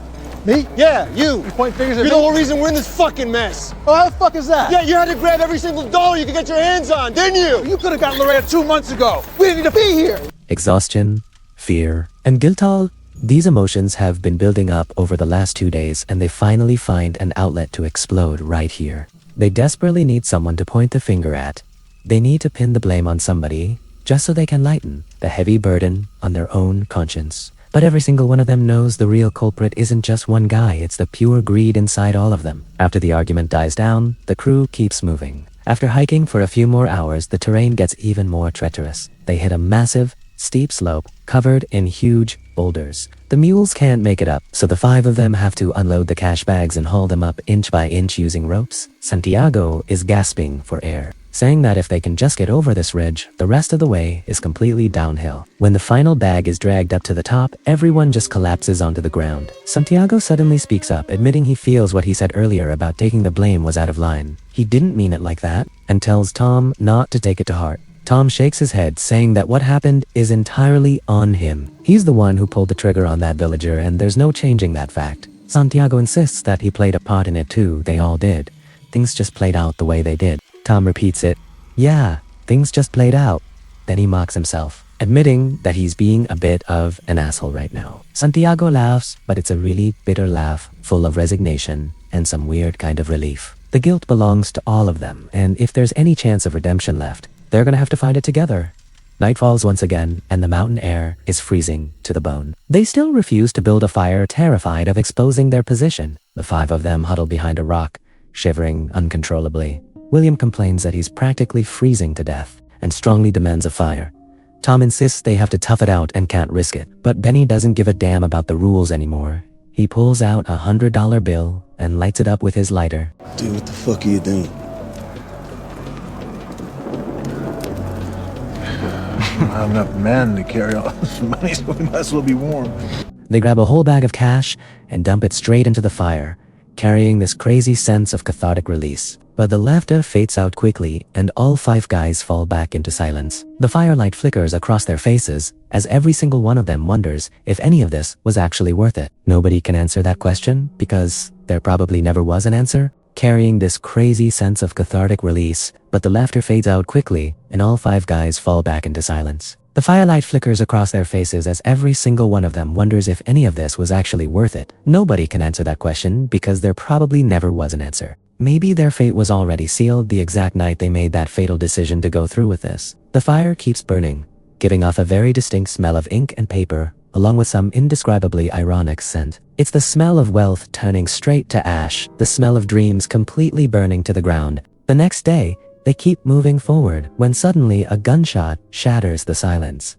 Me? Yeah, you. You point fingers at me? You're the whole reason we're in this fucking mess. Oh, how the fuck is that? Yeah, you had to grab every single dollar you could get your hands on, didn't you? You could have gotten Loretta 2 months ago. We didn't need to be here. Exhaustion, fear, and guilt. These emotions have been building up over the last 2 days, and they finally find an outlet to explode right here. They desperately need someone to point the finger at. They need to pin the blame on somebody, just so they can lighten the heavy burden on their own conscience. But every single one of them knows the real culprit isn't just one guy, it's the pure greed inside all of them. After the argument dies down, the crew keeps moving. After hiking for a few more hours, the terrain gets even more treacherous. They hit a massive, steep slope covered in huge boulders. The mules can't make it up, so the five of them have to unload the cash bags and haul them up inch by inch using ropes. Santiago is gasping for air, saying that if they can just get over this ridge, the rest of the way is completely downhill. When the final bag is dragged up to the top, everyone just collapses onto the ground. Santiago suddenly speaks up, admitting he feels what he said earlier about taking the blame was out of line. He didn't mean it like that, and tells Tom not to take it to heart. Tom shakes his head, saying that what happened is entirely on him. He's the one who pulled the trigger on that villager, and there's no changing that fact. Santiago insists that he played a part in it too. They all did. Things just played out the way they did. Tom repeats it. Yeah, things just played out. Then he mocks himself, admitting that he's being a bit of an asshole right now. Santiago laughs, but it's a really bitter laugh, full of resignation and some weird kind of relief. The guilt belongs to all of them, and if there's any chance of redemption left, they're gonna have to find it together. Night falls once again, and the mountain air is freezing to the bone. They still refuse to build a fire, terrified of exposing their position. The five of them huddle behind a rock, shivering uncontrollably. William complains that he's practically freezing to death and strongly demands a fire. Tom insists they have to tough it out and can't risk it, but Benny doesn't give a damn about the rules anymore. He pulls out a $100 bill and lights it up with his lighter. Dude, what the fuck are you doing? I don't have enough men to carry all this money, so we might as well be warm. They grab a whole bag of cash and dump it straight into the fire, carrying this crazy sense of cathartic release. But the laughter fades out quickly, and all five guys fall back into silence. The firelight flickers across their faces, as every single one of them wonders if any of this was actually worth it. Nobody can answer that question, because there probably never was an answer, carrying this crazy sense of cathartic release. But the laughter fades out quickly, and all five guys fall back into silence. The firelight flickers across their faces as every single one of them wonders if any of this was actually worth it. Nobody can answer that question, because there probably never was an answer. Maybe their fate was already sealed the exact night they made that fatal decision to go through with this. The fire keeps burning, giving off a very distinct smell of ink and paper, along with some indescribably ironic scent. It's the smell of wealth turning straight to ash, the smell of dreams completely burning to the ground. The next day, they keep moving forward when suddenly a gunshot shatters the silence.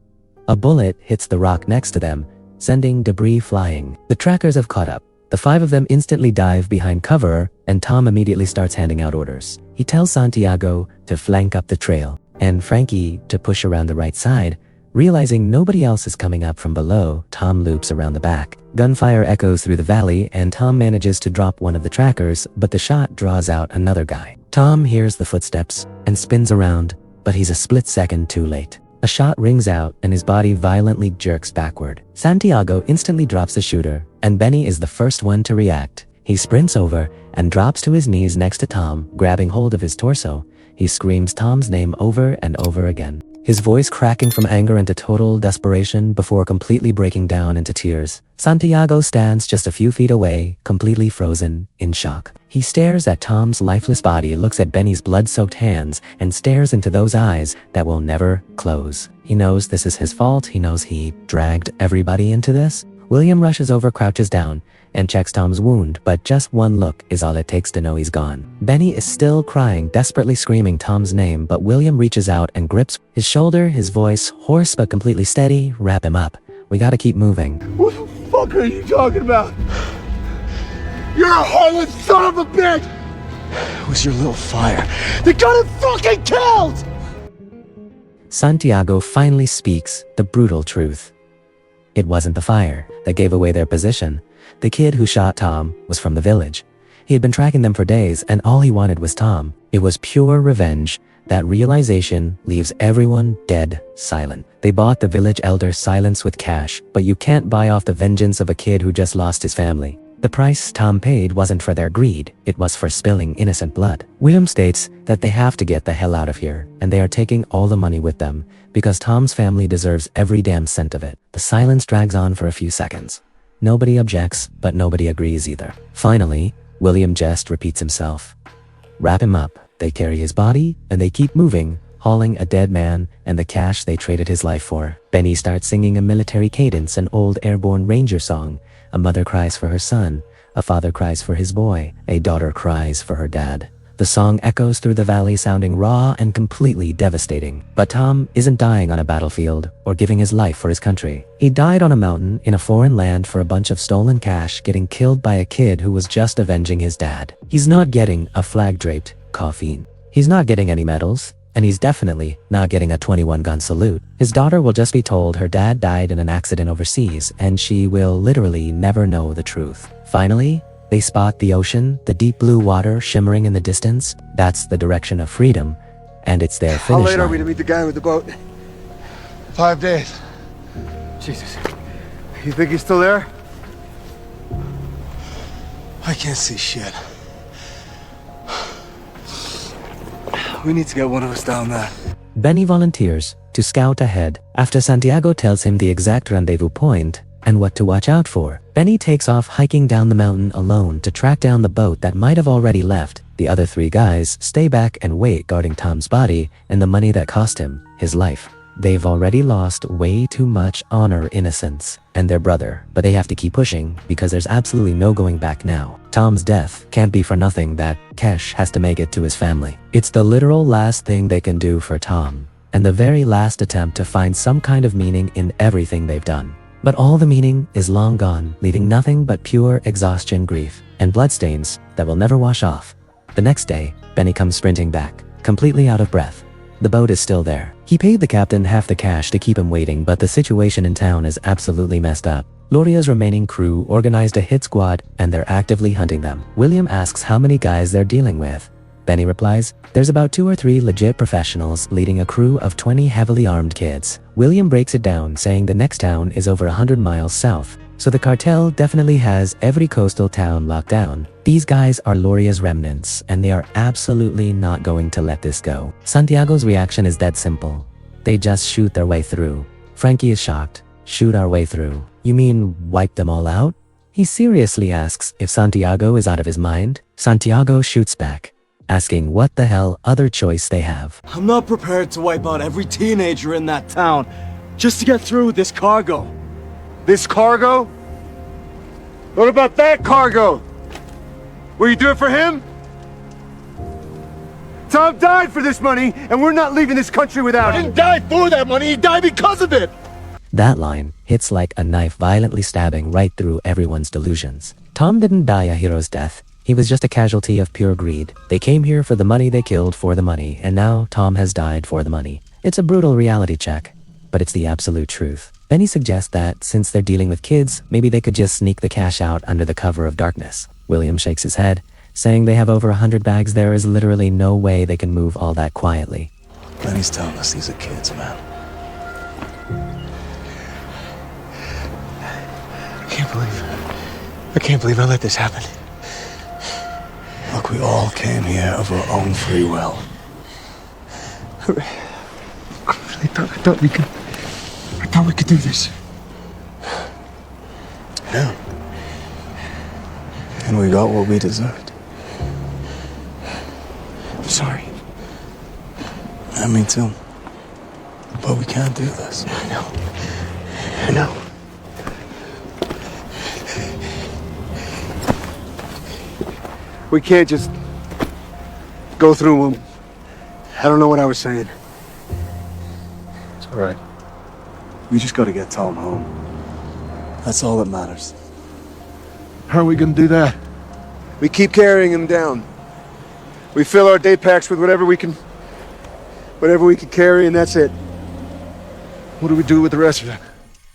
A bullet hits the rock next to them, sending debris flying. The trackers have caught up. The five of them instantly dive behind cover, and Tom immediately starts handing out orders. He tells Santiago to flank up the trail, and Frankie to push around the right side, Realizing nobody else is coming up from below, Tom loops around the back. Gunfire echoes through the valley and Tom manages to drop one of the trackers, but the shot draws out another guy. Tom hears the footsteps and spins around, but he's a split second too late. A shot rings out and his body violently jerks backward. Santiago instantly drops the shooter, and Benny is the first one to react. He sprints over and drops to his knees next to Tom, grabbing hold of his torso. He screams Tom's name over and over again, his voice cracking from anger into total desperation before completely breaking down into tears. Santiago stands just a few feet away, completely frozen, in shock. He stares at Tom's lifeless body, looks at Benny's blood-soaked hands, and stares into those eyes that will never close. He knows this is his fault. He knows he dragged everybody into this. William rushes over, crouches down, and checks Tom's wound, but just one look is all it takes to know he's gone. Benny is still crying, desperately screaming Tom's name, but William reaches out and grips his shoulder, his voice hoarse but completely steady. Wrap him up. We gotta keep moving. What the fuck are you talking about? You're a heartless son of a bitch! It was your little fire. They got him fucking killed! Santiago finally speaks the brutal truth. It wasn't the fire that gave away their position. The kid who shot Tom was from the village. He had been tracking them for days, and all he wanted was Tom. It was pure revenge. That realization leaves everyone dead silent. They bought the village elder's silence with cash, but you can't buy off the vengeance of a kid who just lost his family. The price Tom paid wasn't for their greed, it was for spilling innocent blood. William states that they have to get the hell out of here, and they are taking all the money with them, because Tom's family deserves every damn cent of it. The silence drags on for a few seconds. Nobody objects, but nobody agrees either. Finally, William just repeats himself. Wrap him up. They carry his body, and they keep moving, hauling a dead man and the cash they traded his life for. Benny starts singing a military cadence, an old airborne ranger song. A mother cries for her son, a father cries for his boy, a daughter cries for her dad. The song echoes through the valley, sounding raw and completely devastating. But Tom isn't dying on a battlefield or giving his life for his country. He died on a mountain in a foreign land for a bunch of stolen cash, getting killed by a kid who was just avenging his dad. He's not getting a flag-draped coffin. He's not getting any medals. And he's definitely not getting a 21-gun salute. His daughter will just be told her dad died in an accident overseas, and she will literally never know the truth. Finally, they spot the ocean, the deep blue water shimmering in the distance. That's the direction of freedom, and it's their finish line. How late are we to meet the guy with the boat? 5 days. Jesus. You think he's still there? I can't see shit. We need to get one of us down there. Benny volunteers to scout ahead after Santiago tells him the exact rendezvous point and what to watch out for. Benny takes off hiking down the mountain alone to track down the boat that might have already left. The other 3 guys stay back and wait, guarding Tom's body and the money that cost him his life. They've already lost way too much honor, innocence, and their brother, but they have to keep pushing because there's absolutely no going back now. Tom's death can't be for nothing. That cash has to make it to his family. It's the literal last thing they can do for Tom, and the very last attempt to find some kind of meaning in everything they've done. But all the meaning is long gone, leaving nothing but pure exhaustion, grief, and bloodstains that will never wash off. The next day, Benny comes sprinting back, completely out of breath. The boat is still there. He paid the captain half the cash to keep him waiting, but the situation in town is absolutely messed up. Loria's remaining crew organized a hit squad, and they're actively hunting them. William asks how many guys they're dealing with. Benny replies, there's about 2 or 3 legit professionals leading a crew of 20 heavily armed kids. William breaks it down, saying the next town is over 100 miles south, so the cartel definitely has every coastal town locked down. These guys are Loria's remnants, and they are absolutely not going to let this go. Santiago's reaction is dead simple. They just shoot their way through. Frankie is shocked. Shoot our way through? You mean wipe them all out? He seriously asks if Santiago is out of his mind. Santiago shoots back, asking what the hell other choice they have. I'm not prepared to wipe out every teenager in that town just to get through with this cargo. This cargo? What about that cargo? Will you do it for him? Tom died for this money, and we're not leaving this country without He it. didn't die for that money, he died because of it! That line hits like a knife, violently stabbing right through everyone's delusions. Tom didn't die a hero's death. He was just a casualty of pure greed. They came here for the money, they killed for the money, and now Tom has died for the money. It's a brutal reality check. but it's the absolute truth. Benny suggests that since they're dealing with kids, maybe they could just sneak the cash out under the cover of darkness. William shakes his head, saying they have over 100 bags. There is literally no way they can move all that quietly. Benny's telling us these are kids, man. I can't believe I let this happen. Look, we all came here of our own free will. I thought we could do this. Yeah. And we got what we deserved. I'm sorry. Me too. But we can't do this. I know. We can't just go through them. I don't know what I was saying. It's all right. We just gotta get Tom home. That's all that matters. How are we gonna do that? We keep carrying him down. We fill our day packs with whatever we can carry, and that's it. What do we do with the rest of them?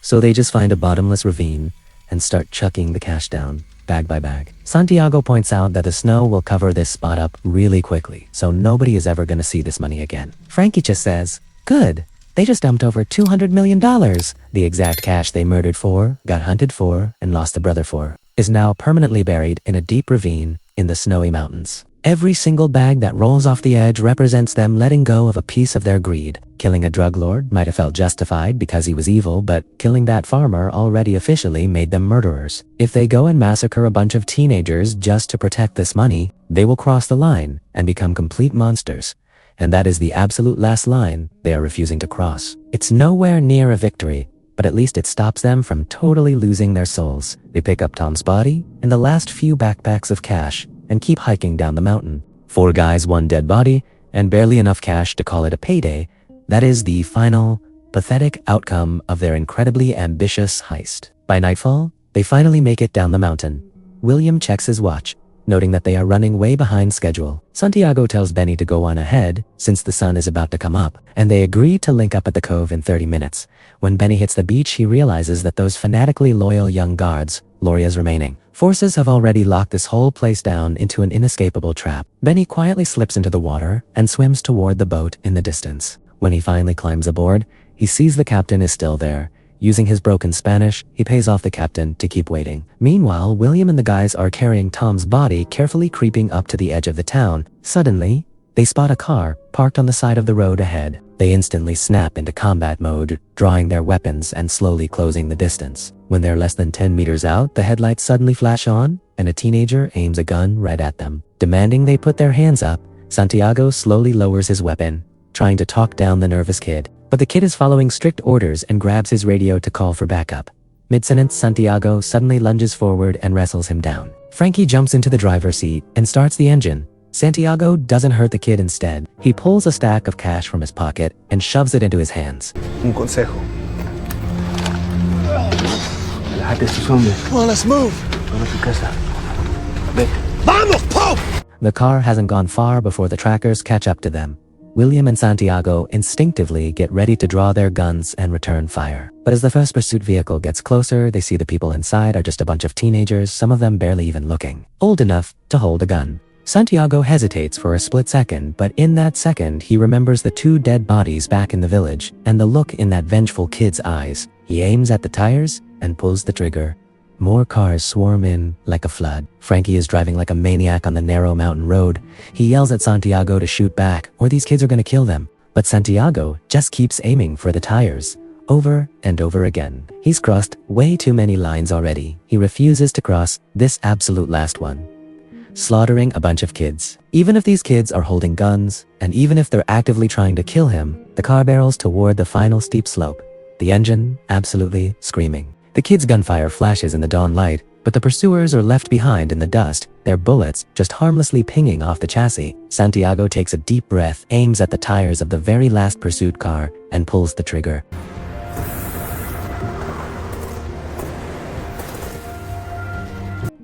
So they just find a bottomless ravine and start chucking the cash down, bag by bag. Santiago points out that the snow will cover this spot up really quickly, so nobody is ever gonna see this money again. Frankie just says, good, they just dumped over $200 million. The exact cash they murdered for, got hunted for, and lost a brother for, is now permanently buried in a deep ravine in the snowy mountains. Every single bag that rolls off the edge represents them letting go of a piece of their greed. Killing a drug lord might have felt justified because he was evil, but killing that farmer already officially made them murderers. If they go and massacre a bunch of teenagers just to protect this money, they will cross the line and become complete monsters. And that is the absolute last line they are refusing to cross. It's nowhere near a victory, but at least it stops them from totally losing their souls. They pick up Tom's body and the last few backpacks of cash and keep hiking down the mountain. 4 guys, 1 dead body, and barely enough cash to call it a payday. That is the final, pathetic outcome of their incredibly ambitious heist. By nightfall, they finally make it down the mountain. William checks his watch, noting that they are running way behind schedule. Santiago tells Benny to go on ahead since the sun is about to come up, and they agree to link up at the cove in 30 minutes. When Benny hits the beach, he realizes that those fanatically loyal young guards, Loria's remaining forces, have already locked this whole place down into an inescapable trap. Benny quietly slips into the water and swims toward the boat in the distance. When he finally climbs aboard, he sees the captain is still there. Using his broken Spanish, he pays off the captain to keep waiting. Meanwhile, William and the guys are carrying Tom's body, carefully creeping up to the edge of the town. Suddenly, they spot a car parked on the side of the road ahead. They instantly snap into combat mode, drawing their weapons and slowly closing the distance. When they're less than 10 meters out, the headlights suddenly flash on, and a teenager aims a gun right at them. Demanding they put their hands up, Santiago slowly lowers his weapon, trying to talk down the nervous kid. But the kid is following strict orders and grabs his radio to call for backup. Mid-sentence, Santiago suddenly lunges forward and wrestles him down. Frankie jumps into the driver's seat and starts the engine. Santiago doesn't hurt the kid. Instead, he pulls a stack of cash from his pocket and shoves it into his hands. Un consejo. Relájate estos hombres. Come on, let's move. Vamos a tu casa. Vete. Vamos, Pope! The car hasn't gone far before the trackers catch up to them. William and Santiago instinctively get ready to draw their guns and return fire. But as the first pursuit vehicle gets closer, they see the people inside are just a bunch of teenagers, some of them barely even looking old enough to hold a gun. Santiago hesitates for a split second, but in that second, he remembers the 2 dead bodies back in the village and the look in that vengeful kid's eyes. He aims at the tires and pulls the trigger. More cars swarm in like a flood. Frankie is driving like a maniac on the narrow mountain road. He yells at Santiago to shoot back, or these kids are gonna kill them. But Santiago just keeps aiming for the tires, over and over again. He's crossed way too many lines already. He refuses to cross this absolute last one, slaughtering a bunch of kids. Even if these kids are holding guns, and even if they're actively trying to kill him, the car barrels toward the final steep slope, the engine absolutely screaming. The kids' gunfire flashes in the dawn light, but the pursuers are left behind in the dust, their bullets just harmlessly pinging off the chassis. Santiago takes a deep breath, aims at the tires of the very last pursuit car, and pulls the trigger.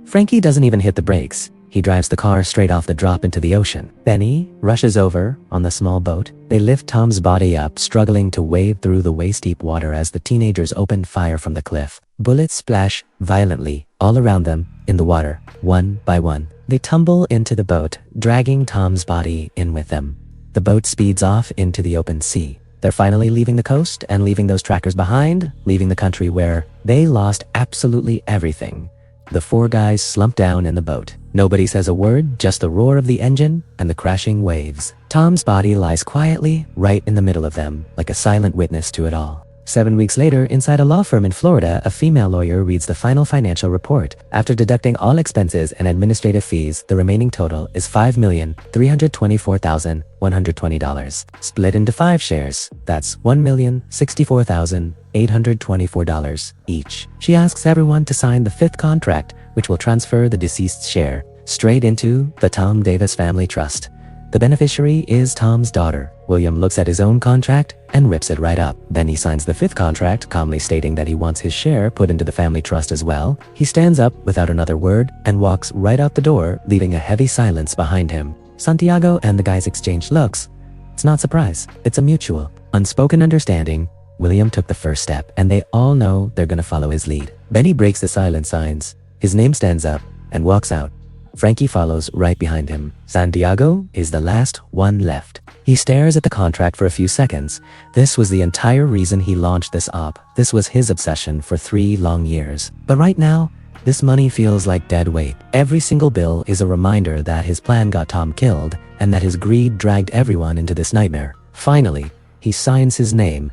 Frankie doesn't even hit the brakes. he drives the car straight off the drop into the ocean. Benny rushes over on the small boat. They lift Tom's body up, struggling to wade through the waist-deep water as the teenagers open fire from the cliff. Bullets splash violently all around them in the water, one by one. They tumble into the boat, dragging Tom's body in with them. The boat speeds off into the open sea. They're finally leaving the coast and leaving those trackers behind, leaving the country where they lost absolutely everything. The four guys slump down in the boat. Nobody says a word, just the roar of the engine and the crashing waves. Tom's body lies quietly right in the middle of them, like a silent witness to it all. 7 weeks later, inside a law firm in Florida, a female lawyer reads the final financial report. After deducting all expenses and administrative fees, the remaining total is $5,324,120. Split into 5 shares. That's $1,064,824 each. She asks everyone to sign the 5th contract, which will transfer the deceased's share straight into the Tom Davis Family Trust. The beneficiary is Tom's daughter. William looks at his own contract and rips it right up. Then he signs the 5th contract, calmly stating that he wants his share put into the family trust as well. He stands up without another word and walks right out the door, leaving a heavy silence behind him. Santiago and the guys exchange looks. It's not surprise. It's a mutual, unspoken understanding. William took the first step, and they all know they're gonna follow his lead. Benny breaks the silent signs. His name stands up and walks out. Frankie follows right behind him. Santiago is the last one left. He stares at the contract for a few seconds. This was the entire reason he launched this op. This was his obsession for 3 long years. But right now, this money feels like dead weight. Every single bill is a reminder that his plan got Tom killed and that his greed dragged everyone into this nightmare. Finally, he signs his name.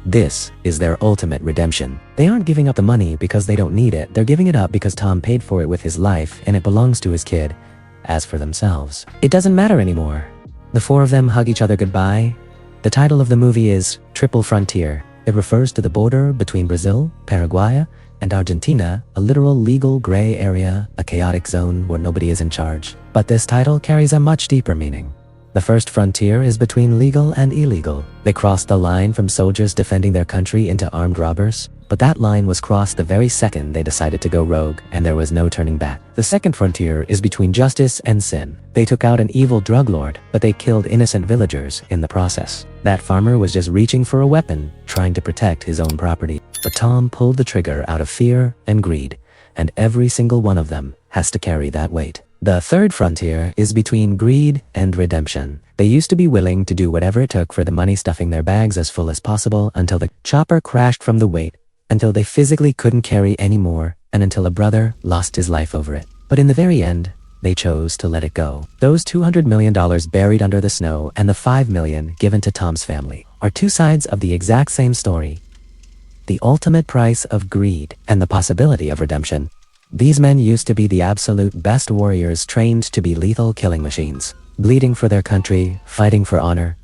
This is their ultimate redemption. They aren't giving up the money because they don't need it. They're giving it up because Tom paid for it with his life and it belongs to his kid. As for themselves, it doesn't matter anymore. The 4 of them hug each other goodbye. The title of the movie is Triple Frontier. It refers to the border between Brazil, Paraguay, and Argentina, a literal legal gray area, a chaotic zone where nobody is in charge. But this title carries a much deeper meaning. The first frontier is between legal and illegal. They crossed the line from soldiers defending their country into armed robbers, but that line was crossed the very second they decided to go rogue, and there was no turning back. The second frontier is between justice and sin. They took out an evil drug lord, but they killed innocent villagers in the process. That farmer was just reaching for a weapon, trying to protect his own property. But Tom pulled the trigger out of fear and greed, and every single one of them has to carry that weight. The third frontier is between greed and redemption. They used to be willing to do whatever it took for the money, stuffing their bags as full as possible until the chopper crashed from the weight, until they physically couldn't carry anymore, and until a brother lost his life over it. But in the very end, they chose to let it go. Those $200 million buried under the snow and the $5 million given to Tom's family are 2 sides of the exact same story. The ultimate price of greed and the possibility of redemption. These men used to be the absolute best warriors, trained to be lethal killing machines, bleeding for their country, fighting for honor.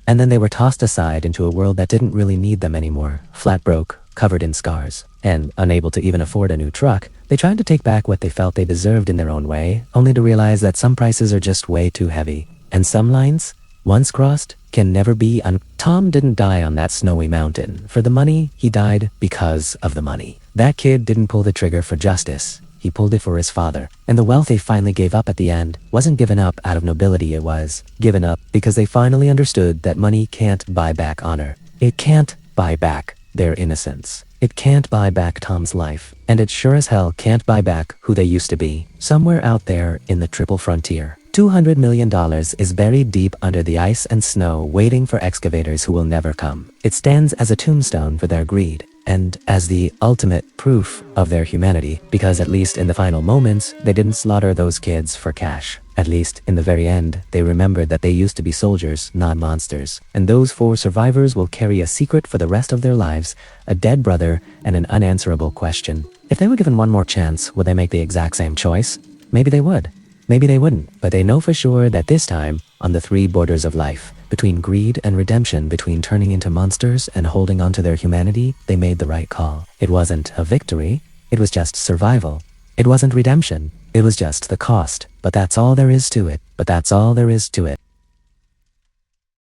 And then they were tossed aside into a world that didn't really need them anymore, flat broke, covered in scars. And unable to even afford a new truck, they tried to take back what they felt they deserved in their own way, only to realize that some prices are just way too heavy. And some lines, once crossed, can never be Tom didn't die on that snowy mountain for the money, he died because of the money. That kid didn't pull the trigger for justice, he pulled it for his father. And the wealth they finally gave up at the end wasn't given up out of nobility, it was given up because they finally understood that money can't buy back honor. It can't buy back their innocence. It can't buy back Tom's life, and it sure as hell can't buy back who they used to be, somewhere out there in the triple frontier. $200 million is buried deep under the ice and snow, waiting for excavators who will never come. It stands as a tombstone for their greed, and as the ultimate proof of their humanity, because at least in the final moments, they didn't slaughter those kids for cash. At least in the very end, they remembered that they used to be soldiers, not monsters. And those 4 survivors will carry a secret for the rest of their lives, a dead brother, and an unanswerable question. If they were given one more chance, would they make the exact same choice? Maybe they would. Maybe they wouldn't, but they know for sure that this time, on the 3 borders of life, between greed and redemption, between turning into monsters and holding on to their humanity, they made the right call. It wasn't a victory, it was just survival. It wasn't redemption, it was just the cost. But that's all there is to it.